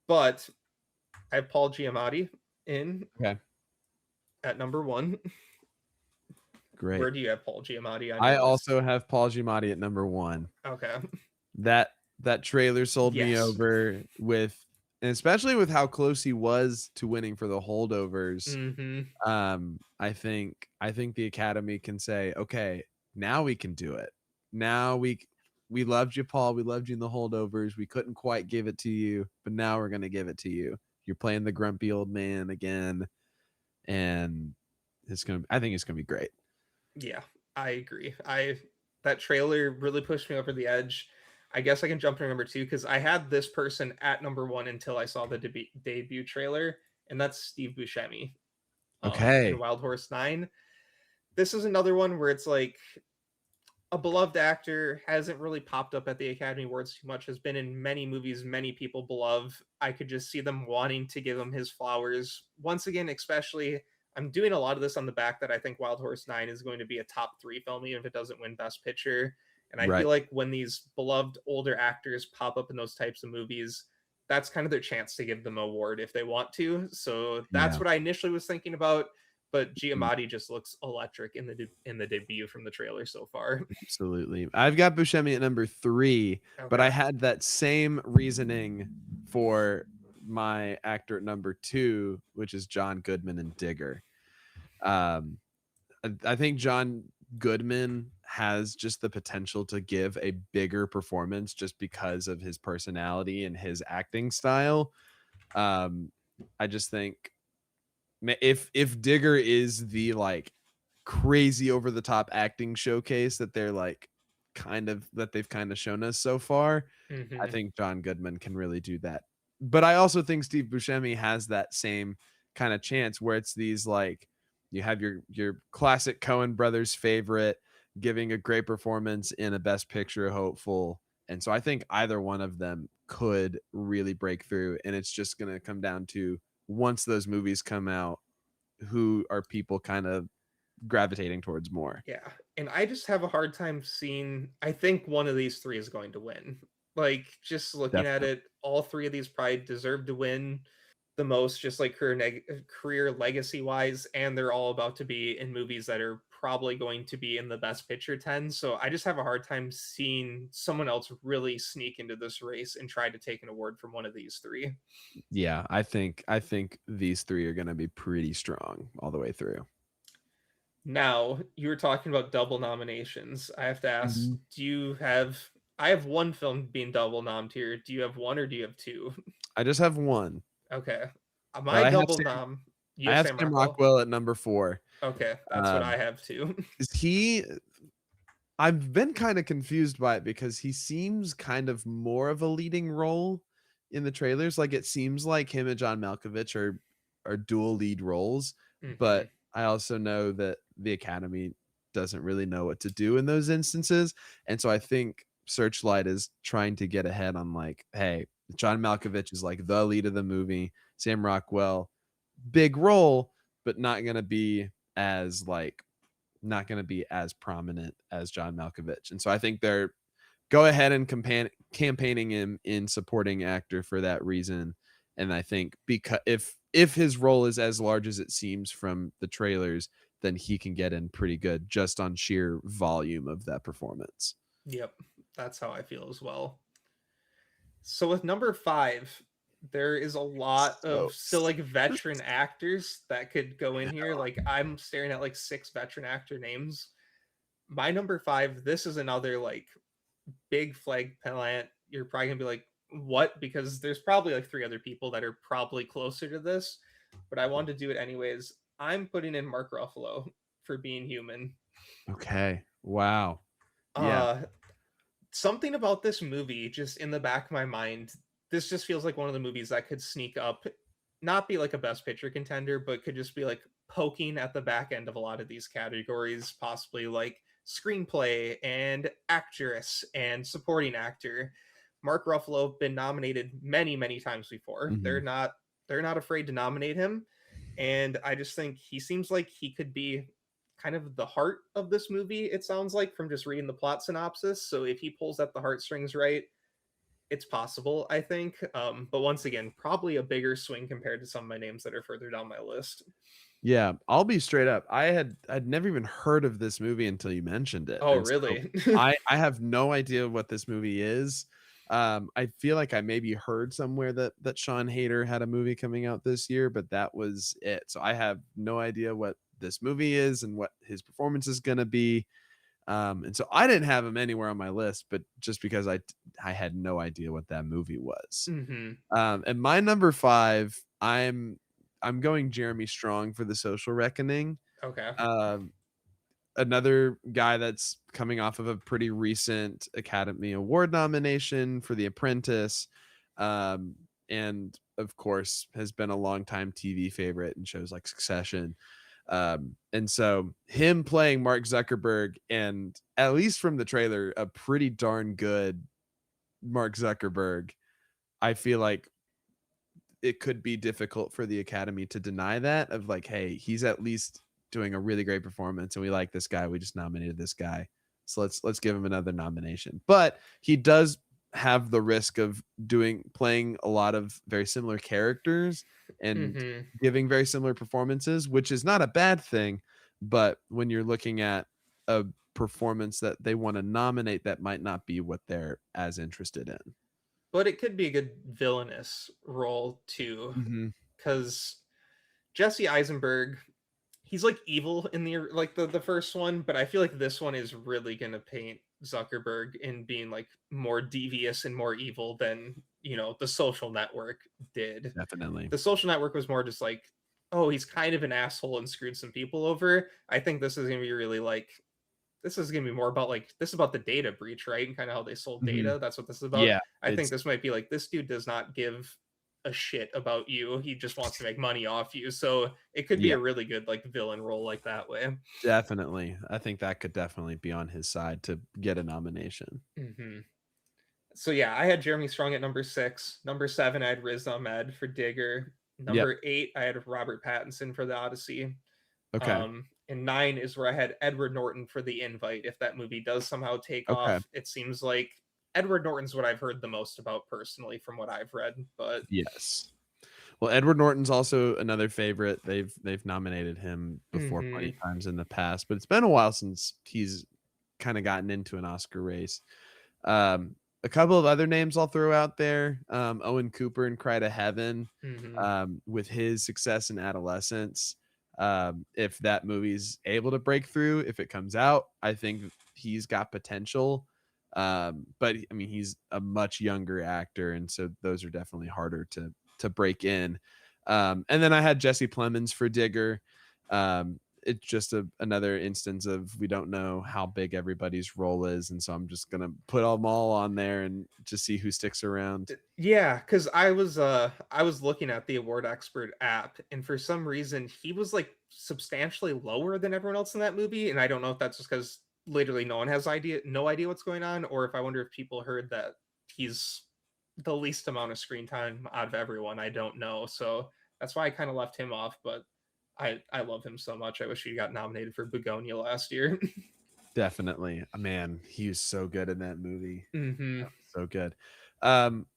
but I have Paul Giamatti in Okay, at number 1. great. Where do you have Paul Giamatti on I your list? also have Paul Giamatti at number one. Okay. That that trailer sold me Yes. over with, and especially with how close he was to winning for the holdovers. Mhm. I think the Academy can say, okay, now we can do it. Now we loved you, Paul. We loved you in the holdovers. We couldn't quite give it to you, but now we're gonna give it to you. You're playing the grumpy old man again, and I think it's gonna be great. Yeah, I agree. I That trailer really pushed me over the edge. I guess I can jump to number 2 cuz I had this person at number 1 until I saw the debut trailer, and that's Steve Buscemi in Okay. Wild Horse 9. This is another one where it's like a beloved actor hasn't really popped up at the Academy Awards too much, has been in many movies many people love. I could just see them wanting to give him his flowers. Once again, especially, I'm doing a lot of this on the back that I think Wild Horse 9 is going to be a top 3 film, even if it doesn't win Best Picture. And I Right. feel like when these beloved older actors pop up in those types of movies, that's kind of their chance to give them an award if they want to. So that's Yeah. what I initially was thinking about. But Mm, Giamatti just looks electric in the debut from the trailer so far. absolutely. I've got Buscemi at number three, but Okay. I had that same reasoning for my actor at number two, which is John Goodman and Digger. Um, I think John Goodman has just the potential to give a bigger performance just because of his personality and his acting style. Um, I just think if Digger is the like crazy over the top acting showcase that they've kind of shown us so far, I Hmm. think John Goodman can really do that. But I also think Steve Buscemi has that same kind of chance where it's these like you have your classic Coen brothers favorite giving a great performance in a best picture hopeful. And so I think either one of them could really break through, and it's just going to come down to once those movies come out, who are people kind of gravitating towards more. Yeah. And I just have a hard time seeing. I think one of these three is going to win. Like, just looking at Definitely. it, all three of these probably deserve to win the most, just like career legacy wise. And they're all about to be in movies that are probably going to be in the best picture 10. So I just have a hard time seeing someone else really sneak into this race and try to take an award from one of these three. Yeah, I think these three are going to be pretty strong all the way through. Now, you were talking about double nominations. I have to ask, Mhm. do you have I have one film being double nommed here. Do you have one or do you have two? I just have one, Okay. but My double nom, you I have have Sam Sam Rockwell? Rockwell at number four. Okay, that's what Um, I have too. is he? I've been kind of confused by it because he seems kind of more of a leading role in the trailers. Like it seems like him and John Malkovich are dual lead roles, Hmm. but I also know that the Academy doesn't really know what to do in those instances. And so I think Searchlight is trying to get ahead on like, hey, John Malkovich is like the lead of the movie. Sam Rockwell, big role, but as like not going to be as prominent as John Malkovich. And so I think they're go ahead and campaigning him in supporting actor for that reason. And I think because if his role is as large as it seems from the trailers, then he can get in pretty good just on sheer volume of that performance. Yep, that's how I feel as well. So with number 5, there is a lot So of still like veteran actors that could go in here. Like I'm staring at like 6 veteran actor names. My number 5, this is another like big flag plant. You're probably gonna be like, what? Because there's probably like 3 other people that are probably closer to this. but I wanted to do it anyways. I'm putting in Mark Ruffalo for Being Human. Okay. Wow. Yeah. Uh, Something about this movie just in the back of my mind, this just feels like one of the movies that could sneak up, not be like a best picture contender, but could just be like poking at the back end of a lot of these categories, possibly like screenplay and actress and supporting actor. Mark Ruffalo been nominated many, many times before. Mhm. They're not afraid to nominate him. And I just think he seems like he could be kind of the heart of this movie, it sounds like, from just reading the plot synopsis. So if he pulls at the heartstrings right, it's possible, I think. But once again, probably a bigger swing compared to some of my names that are further down my list. Yeah, I'll be straight up. I'd never even heard of this movie until you mentioned it, Oh, and so really? I have no idea what this movie is. I feel like I maybe heard somewhere that Sean Hayter had a movie coming out this year, but that was it. So I have no idea what this movie is and what his performance is gonna be. And so I didn't have him anywhere on my list, but just because I had no idea what that movie was. Hmm. And my number 5, I'm going Jeremy Strong for The Social Reckoning. Okay. Um, Another guy that's coming off of a pretty recent Academy Award nomination for The Apprentice, and of course has been a longtime TV favorite in shows like Succession. And so him playing Mark Zuckerberg, and at least from the trailer, a pretty darn good Mark Zuckerberg, I feel like it could be difficult for the Academy to deny that, of like, hey, he's at least doing a really great performance and we like this guy. We just nominated this guy. So let's give him another nomination. But he does have the risk of playing a lot of very similar characters and Hmm. giving very similar performances, which is not a bad thing. But when you're looking at a performance that they want to nominate, that might not be what they're as interested in. But it could be a good villainous role too, Mm-hmm. because Jesse Eisenberg, he's like evil in the first one, but I feel like this one is really gonna paint Zuckerberg in being like more devious and more evil than the Social Network did. Definitely. The Social Network was more just like, oh, he's kind of an asshole and screwed some people over. I think this is gonna be really like, this is gonna be more about like, this is about the data breach, right? And kind of how they sold Mhm. data. That's what this is about. Yeah, I think it's this might be like, this dude does not give a shit about you. He just wants to make money off you. So it could be yeah, a really good like villain role like that way. definitely. I think that could definitely be on his side to get a nomination. Hmm. So yeah, I had Jeremy Strong at number 6. Number 7, I had Riz Ahmed for Digger. Yep. Number 8, I had Robert Pattinson for The Odyssey. Okay. And 9 is where I had Edward Norton for The Invite. If that movie does somehow take Okay. off, it seems like Edward Norton's what I've heard the most about personally from what I've read. But Yes. Well, Edward Norton's also another favorite. They've nominated him before plenty mhm, of times in the past, but it's been a while since he's kind of gotten into an Oscar race. A couple of other names I'll throw out there. Owen Cooper in Cry to Heaven, mhm. with his success in adolescence. If that movie's able to break through, if it comes out, I think he's got potential. But I mean, he's a much younger actor, and so those are definitely harder to break in. And then I had Jesse Plemons for Digger. It's just another instance of we don't know how big everybody's role is, and so I'm just gonna put them all on there and just see who sticks around. Yeah, because I was looking at the Award Expert app, and for some reason he was like substantially lower than everyone else in that movie, and I don't know if that's just because literally no one has no idea what's going on, or if I wonder if people heard that he's the least amount of screen time out of everyone. I don't know, so that's why I kind of left him off. But I love him so much. I wish he got nominated for Begonia last year. Definitely, man, he was so good in that movie. Hmm. So good. Um,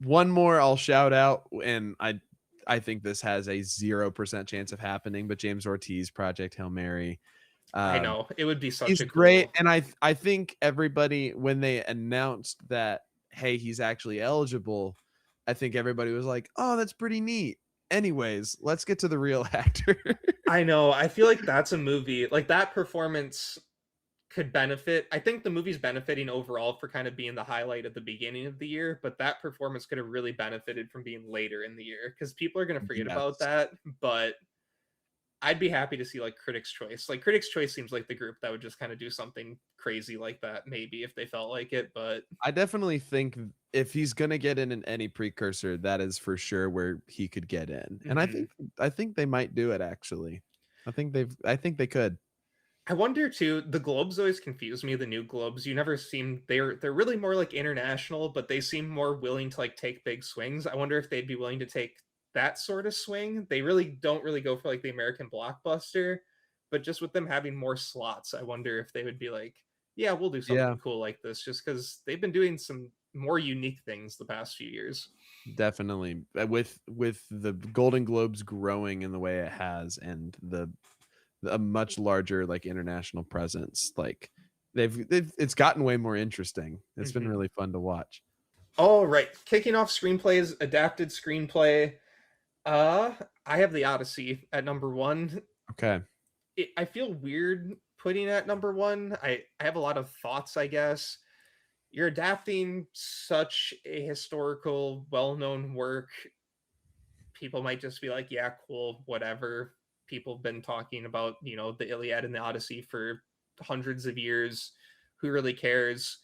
One more I'll shout out, and I think this has a 0% chance of happening, but James Ortiz, Project Hail Mary. I Um, know it would be such he's a great, cool. and I think everybody, when they announced that, hey, he's actually eligible, I think everybody was like, oh, that's pretty neat. Anyways, let's get to the real actor. I know. I feel like that's a movie like that performance could benefit. I think the movie's benefiting overall for kind of being the highlight at the beginning of the year, but that performance could have really benefited from being later in the year because people are going to forget about Yes. that. But I'd be happy to see like Critics' Choice. Like Critics' Choice seems like the group that would just kind of do something crazy like that, maybe if they felt like it. But I definitely think if he's gonna get in any precursor, that is for sure where he could get in. And mhm. I think they might do it actually. I think they could. I wonder too. The Globes always confuse me. The new Globes, you never seem they're really more like international, but they seem more willing to like take big swings. I wonder if they'd be willing to take that sort of swing. They really don't really go for like the American blockbuster, but just with them having more slots, I wonder if they would be like, yeah, we'll do Yeah, something cool like this, just because they've been doing some more unique things the past few years. definitely. With the Golden Globes growing in the way it has and the a much larger like international presence, like they've it's gotten way more interesting. It's been hmm really fun to watch. All right, kicking off screenplays, adapted screenplay. Uh, I have the Odyssey at number one. Okay. I feel weird putting it at number one. I have a lot of thoughts, I guess. You're adapting such a historical, well known work. People might just be like, yeah, cool, whatever. People have been talking about, the Iliad and the Odyssey for hundreds of years. Who really cares?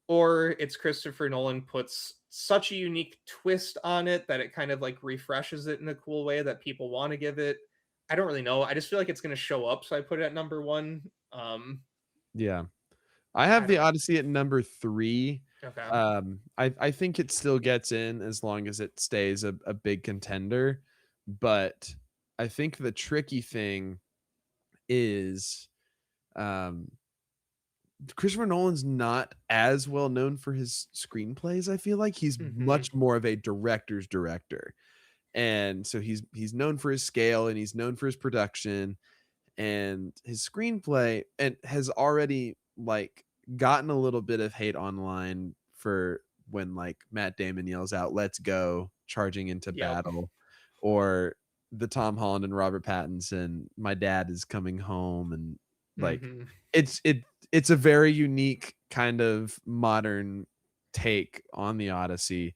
Or it's Christopher Nolan puts such a unique twist on it that it kind of like refreshes it in a cool way that people want to give it. I don't really know. I just feel like it's going to show up, so I put it at number one. Yeah. I I have the don't. Odyssey at number 3. Okay. I think it still gets in as long as it stays a big contender, but I think the tricky thing is, um, Christopher Nolan's not as well known for his screenplays, I feel like. He's hmm much more of a director's director, and so he's known for his scale, and he's known for his production, and his screenplay and has already like gotten a little bit of hate online for when like Matt Damon yells out "Let's go" charging into Yep. battle, or the Tom Holland and Robert Pattinson "My dad is coming home," and like hmm it's it it's a very unique kind of modern take on the Odyssey.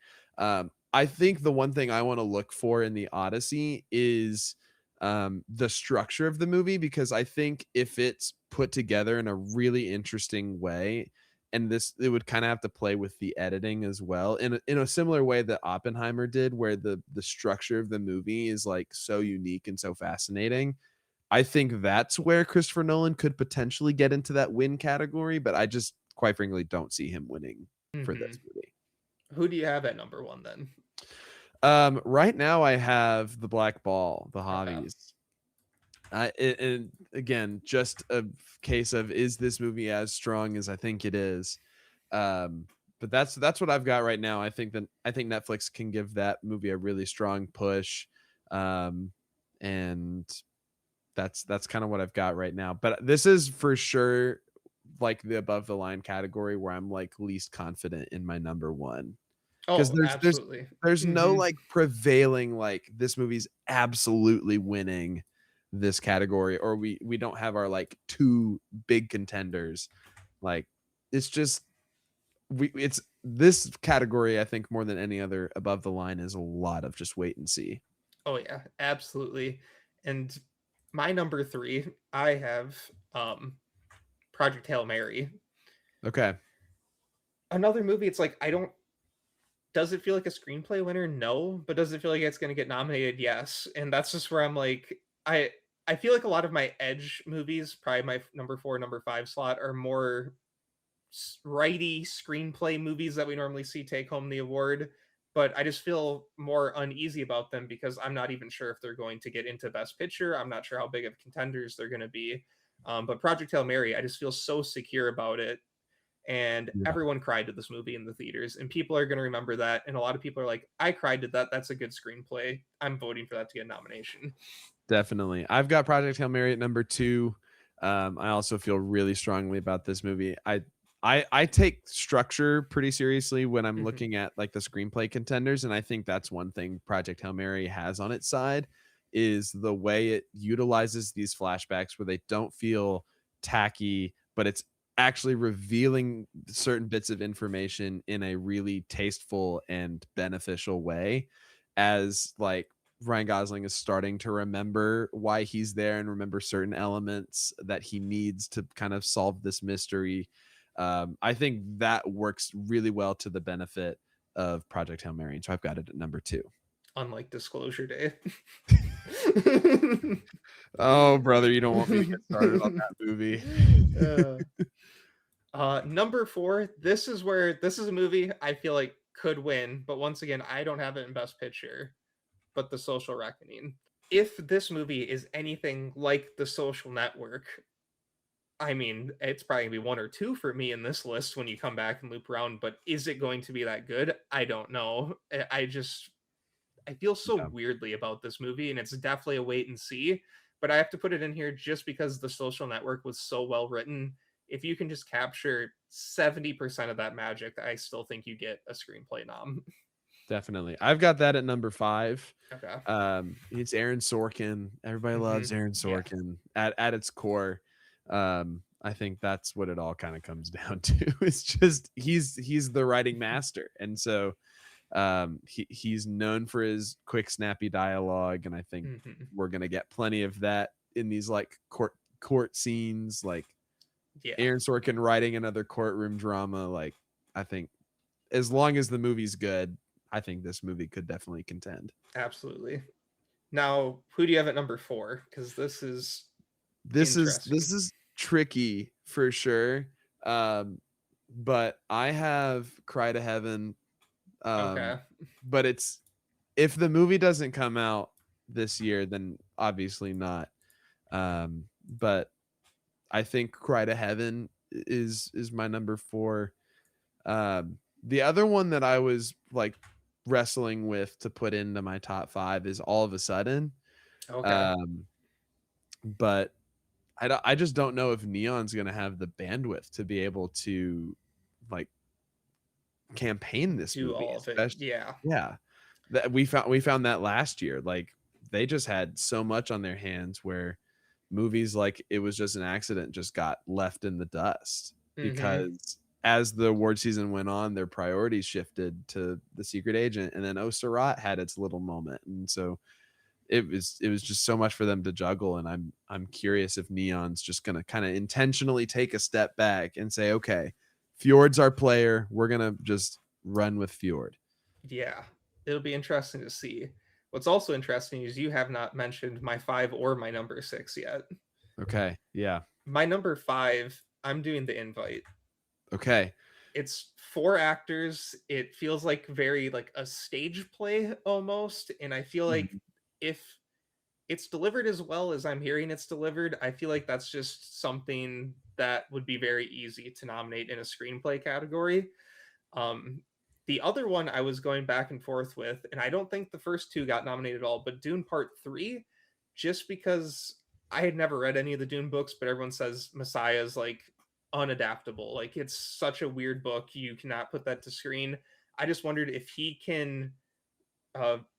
I think the one thing I want to look for in the Odyssey is the structure of the movie, because I think if it's put together in a really interesting way, and this it would kind of have to play with the editing as well in a similar way that Oppenheimer did, where the structure of the movie is like so unique and so fascinating. I think that's where Christopher Nolan could potentially get into that win category, but I just quite frankly don't see him winning for hmm this movie. Who do you have at number one then? Right now I have the Black Ball, the Okay. Hobbies. And again, just a case of, is this movie as strong as I think it is? Um, but that's what I've got right now. I think Netflix can give that movie a really strong push, and that's kind of what I've got right now. But this is for sure like the above the line category where I'm like least confident in my number one, because Oh, absolutely. there's no hmm like prevailing like this movie's absolutely winning this category, or we don't have our like two big contenders. Like it's just we it's this category, I think more than any other above the line, is a lot of just wait and see. Oh yeah, absolutely. And my number three, I have Project Hail Mary. Okay. Another movie, it's like I don't does it feel like a screenplay winner? No. But does it feel like it's gonna get nominated? Yes. And that's just where I'm like, I feel like a lot of my edge movies, probably my number four, number five slot, are more righty screenplay movies that we normally see take home the award. But I just feel more uneasy about them because I'm not even sure if they're going to get into Best Picture. I'm not sure how big of contenders they're going to be. But Project Hail Mary, I just feel so secure about it. And Yeah. everyone cried to this movie in the theaters, and people are going to remember that. And a lot of people are like, I cried to that. That's a good screenplay. I'm voting for that to get a nomination. Definitely. I've got Project Hail Mary at number 2. I also feel really strongly about this movie. I take structure pretty seriously when I'm Mhm. looking at like the screenplay contenders, and I think that's one thing Project Hail Mary has on its side, is the way it utilizes these flashbacks where they don't feel tacky, but actually revealing certain bits of information in a really tasteful and beneficial way as like Ryan Gosling is starting to remember why he's there and remember certain elements that he needs to kind of solve this mystery. I think that works really well to the benefit of Project Hail Mary. And so I've got it at number two. Unlike Disclosure Day. Oh, brother, you don't want me to get started on that movie. uh, Number four, this is a movie I feel like could win, but once again, I don't have it in Best Picture. But The Social Reckoning. If this movie is anything like The Social Network, I mean, it's probably gonna be one or two for me in this list when you come back and loop around. But is it going to be that good? I don't know. I feel so Yeah, weirdly about this movie, and it's definitely a wait and see. But I have to put it in here just because The Social Network was so well written. If you can just capture 70% of that magic, I still think you get a screenplay nom. definitely. I've got that at number five. Okay. It's Aaron Sorkin. Everybody loves Aaron Yeah. Sorkin at its core. I think that's what it all kind of comes down to. It's just he's the writing master, and so he's known for his quick, snappy dialogue, and I think Hmm. we're gonna get plenty of that in these like court scenes, like Yeah. Aaron Sorkin writing another courtroom drama. Like I think as long as the movie's good, I think this movie could definitely contend. Absolutely. Now, who do you have at number four? Because this is This interesting. is tricky for sure. Um, but I have Cry to Heaven. Um, Okay. but it's if the movie doesn't come out this year, then obviously not. But I think Cry to Heaven is my number four. The other one that I was like wrestling with to put into my top five is All of a Sudden. Okay. Um, but I just don't know if Neon's gonna have the bandwidth to be able to like campaign this Do movie, all of it. especially Yeah. yeah. That we found that last year. Like they just had so much on their hands where movies like It Was Just an Accident just got left in the dust Hmm. because as the award season went on, their priorities shifted to The Secret Agent, and then Oh Sarat had its little moment, and so it was just so much for them to juggle. And I'm curious if Neon's just gonna kind of intentionally take a step back and say, okay, Fjord's our player. We're gonna just run with Fjord. Yeah. It'll be interesting to see. What's also interesting is you have not mentioned my five or my number six yet. Okay. Yeah. My number five, I'm doing The Invite. Okay. It's four actors. It feels like very like a stage play almost. And I feel like Mhm. if it's delivered as well as I'm hearing it's delivered, I feel like that's just something that would be very easy to nominate in a screenplay category. Um, the other one I was going back and forth with, and I don't think the first two got nominated at all, but Dune Part 3, just because I had never read any of the Dune books, but everyone says Messiah is like unadaptable. Like it's such a weird book. You cannot put that to screen. I just wondered if he can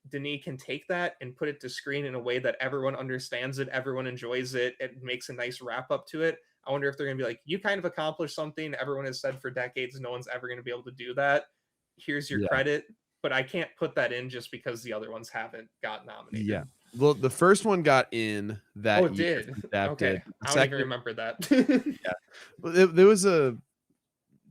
Denis can take that and put it to screen in a way that everyone understands it, everyone enjoys it, it makes a nice wrap up to it. I wonder if they're going to be like, you kind of accomplished something everyone has said for decades, no one's ever going to be able to do that. Here's your Yeah. credit, but I can't put that in just because the other ones haven't got Yeah. nominated. Well, the first one got in Oh, that it year did. from adapted. Okay, The I don't even second, remember that. yeah. Well, there was a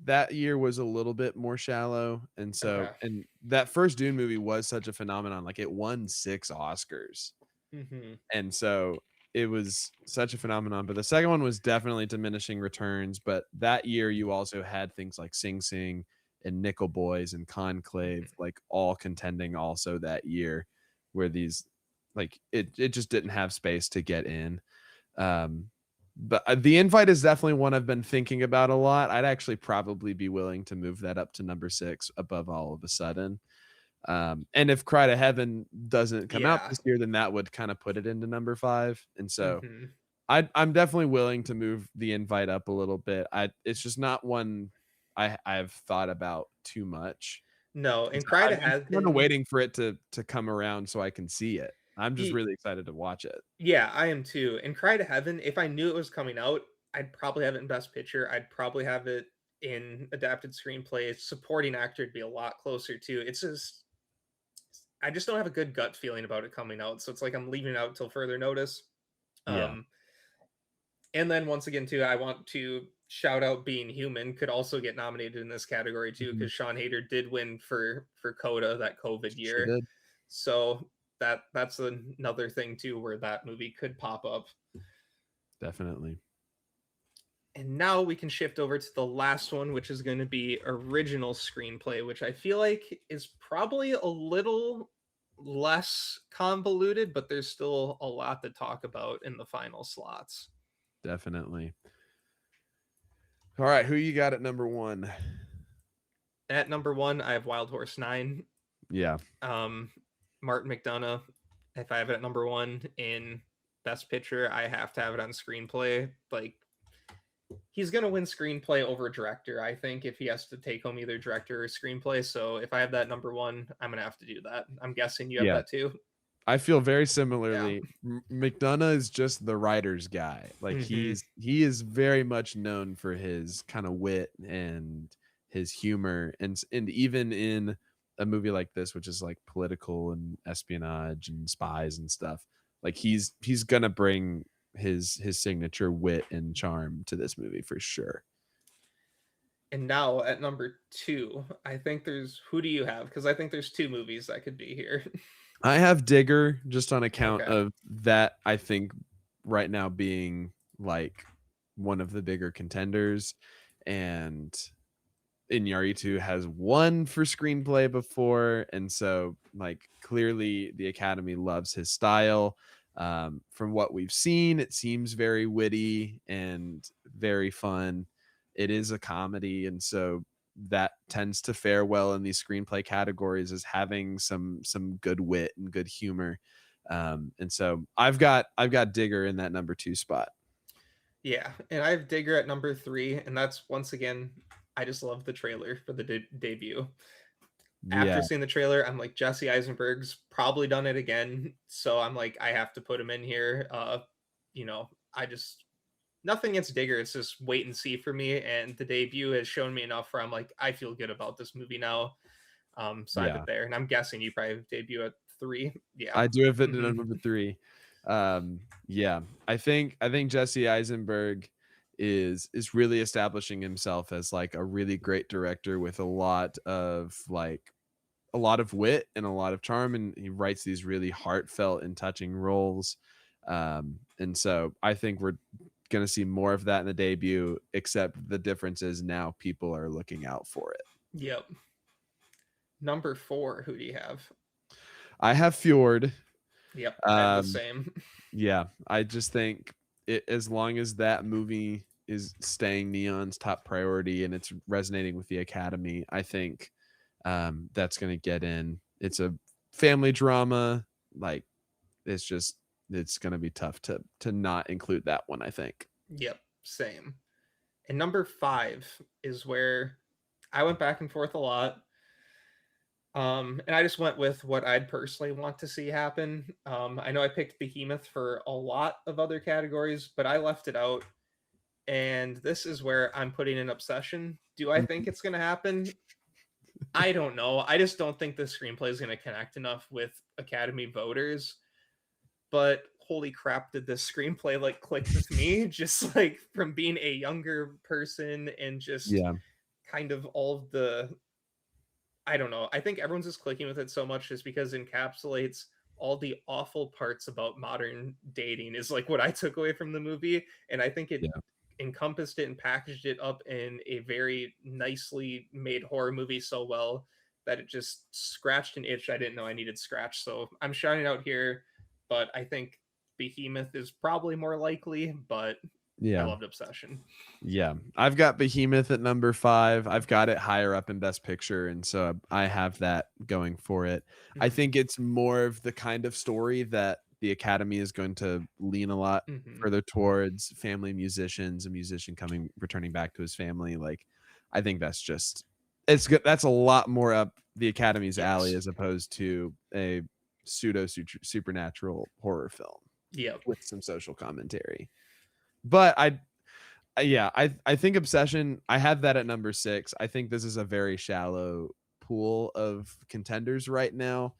that year was a little bit more shallow, and so Okay. and that first Dune movie was such a phenomenon. Like it won 6 Oscars. Hmm. And so it was such a phenomenon. But the second one was definitely diminishing returns. But that year, you also had things like Sing Sing and Nickel Boys and Conclave, Hmm. like all contending also that year, where these, like, it just didn't have space to get in. Um, but the invite is definitely one I've been thinking about a lot. I'd actually probably be willing to move that up to number six above All of a Sudden. And if Cry to Heaven doesn't come out Yeah. this year, then that would kind of put it into number five. And so Hmm. I'm definitely willing to move the invite up a little bit. It's just not one I've thought about too much. No, 'Cause and Cry to I'm just kind of Heaven. waiting for it to come around so I can see it. I'm just y- really excited to watch it. Yeah, I am too. And Cry to Heaven, if I knew it was coming out, I'd probably have it in Best Picture. I'd probably have it in adapted screenplay. Supporting actor would be a lot closer too. It's just I just don't have a good gut feeling about it coming out. So it's like I'm leaving it out till further notice. Yeah. Um, and then once again too, I want to shout out Being Human could also get nominated in this category too Mhm. because Sean Hayter did win for Coda that COVID Sure year. did. So that's another thing too where that movie could pop up. Definitely. And now we can shift over to the last one, which is going to be original screenplay, which I feel like is probably a little less convoluted, but there's still a lot to talk about in the final slots. Definitely. All right, who you got at number 1? At number one, I have Wild Horse 9. Yeah. Um, Martin McDonough. If I have it at number one in Best Picture, I have to have it on screenplay. Like, he's going to win screenplay over director, I think, if he has to take home either director or screenplay. So if I have that number one, I'm going to have to do that. I'm guessing you have Yeah. that too. I feel very Yeah. similarly. McDonough is just the writer's guy. Like Mm-hmm. he is very much known for his kind of wit and his humor, and even in a movie like this, which is like political and espionage and spies and stuff, like he's gonna bring his signature wit and charm to this movie for sure. And now at number two, I think there's who do you have? Because I think there's two movies that could be here. I have Digger just on account Okay. of that. I think right now being like one of the bigger contenders, and Iñárritu has won for screenplay before, and so like clearly the Academy loves his style. From what we've seen, it seems very witty and very fun. It is a comedy, and so that tends to fare well in these screenplay categories, is having some good wit and good humor. And so I've got Digger in that number 2 spot. Yeah. And I have Digger at number three. And that's once again, I just love the trailer for the debut. After Yeah, seeing the trailer, I'm like, Jesse Eisenberg's probably done it again. So I'm like, I have to put him in here. I just nothing against Digger. It's just wait and see for me. And the debut has shown me enough where I'm like, I feel good about this movie now. So I have yeah. it there. And I'm guessing you probably have debut at three. Yeah. I do have it at Mm-hmm. number 3. Yeah, I think Jesse Eisenberg is really establishing himself as like a really great director with a lot of wit and a lot of charm, and he writes these really heartfelt and touching roles. And so I think we're gonna see more of that in the debut, except the difference is now people are looking out for it. Yep. Number four, who do you have? I have Fjord. Yep. I have the Um, same. Yeah, I just think as long as that movie is staying Neon's top priority and it's resonating with the Academy, I think that's going to get in. It's a family drama. Like it's going to be tough to not include that one, I think. Yep. Same. And number five is where I went back and forth a lot. And I just went with what I'd personally want to see happen. I know I picked Behemoth for a lot of other categories, but I left it out. And this is where I'm putting an Obsession. Do I think it's going to happen? I don't know. I just don't think the screenplay is going to connect enough with Academy voters. But holy crap, did this screenplay like click with me? Just like from being a younger person and just Yeah. kind of all of the I don't know. I think everyone's just clicking with it so much just because it encapsulates all the awful parts about modern dating is like what I took away from the movie. And I think it Yeah. encompassed it and packaged it up in a very nicely made horror movie so well that it just scratched an itch I didn't know I needed scratched. So I'm shouting out here, but I think Behemoth is probably more likely, but I Yeah. loved Obsession. Yeah, I've got Behemoth at number 5. I've got it higher up in Best Picture, and so I have that going for it. I Mm-hmm. think it's more of the kind of story that the Academy is going to lean a lot Mm-hmm. further towards family musicians, a musician returning back to his family. Like, I think it's good. That's a lot more up the Academy's alley Yes. as opposed to a supernatural horror film Yep. with some social commentary. But Yeah, I think Obsession, I have that at number 6. I think this is a very shallow pool of contenders right now.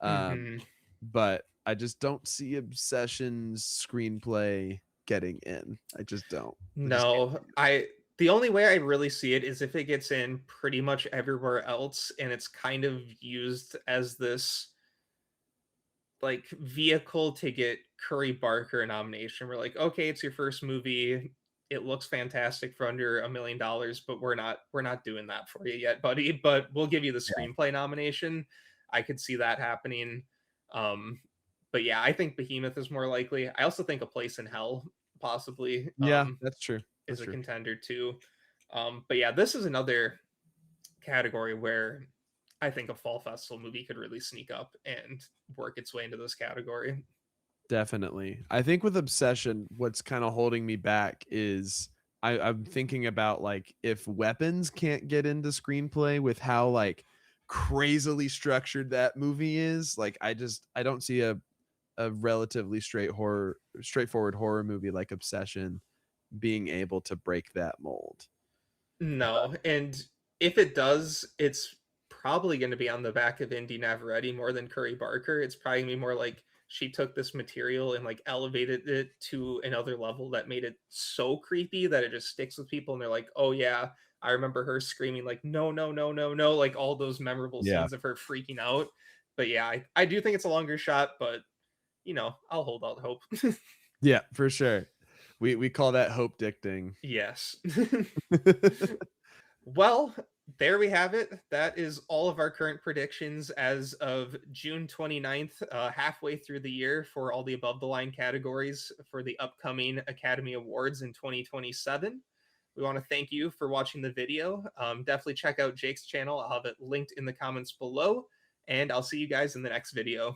Um, Hmm. but I just don't see Obsession's screenplay getting in. I just don't. I just can't No, see it. the only way I really see it is if it gets in pretty much everywhere else and it's kind of used as this like vehicle to get Curry Barker a nomination. We're like, okay, it's your first movie. It looks fantastic for under $1 million, but we're not doing that for you yet, buddy. But we'll give you the Yeah. screenplay nomination. I could see that happening. Um, but yeah, I think Behemoth is more likely. I also think A Place in Hell possibly Yeah, that's true. is That's a true. contender too. But yeah, this is another category where I think a fall festival movie could really sneak up and work its way into this category. Definitely. I think with Obsession, what's kind of holding me back is I'm thinking about like if Weapons can't get into screenplay with how like crazily structured that movie is. Like I don't see a relatively straightforward horror movie like Obsession being able to break that mold. No, and if it does, it's probably going to be on the back of Indy Navarrete more than Curry Barker. It's probably going to be more like she took this material and like elevated it to another level that made it so creepy that it just sticks with people and they're like, "Oh yeah, I remember her screaming like no, no, no, no, no," like all those memorable Yeah. scenes of her freaking out. But yeah, I do think it's a longer shot, but I'll hold out hope. Yeah, for sure. We call that hope dicting. Yes. Well, there we have it. That is all of our current predictions as of June 29th, halfway through the year for all the above the line categories for the upcoming Academy Awards in 2027. We want to thank you for watching the video. Definitely check out Jake's channel. I'll have it linked in the comments below, and I'll see you guys in the next video.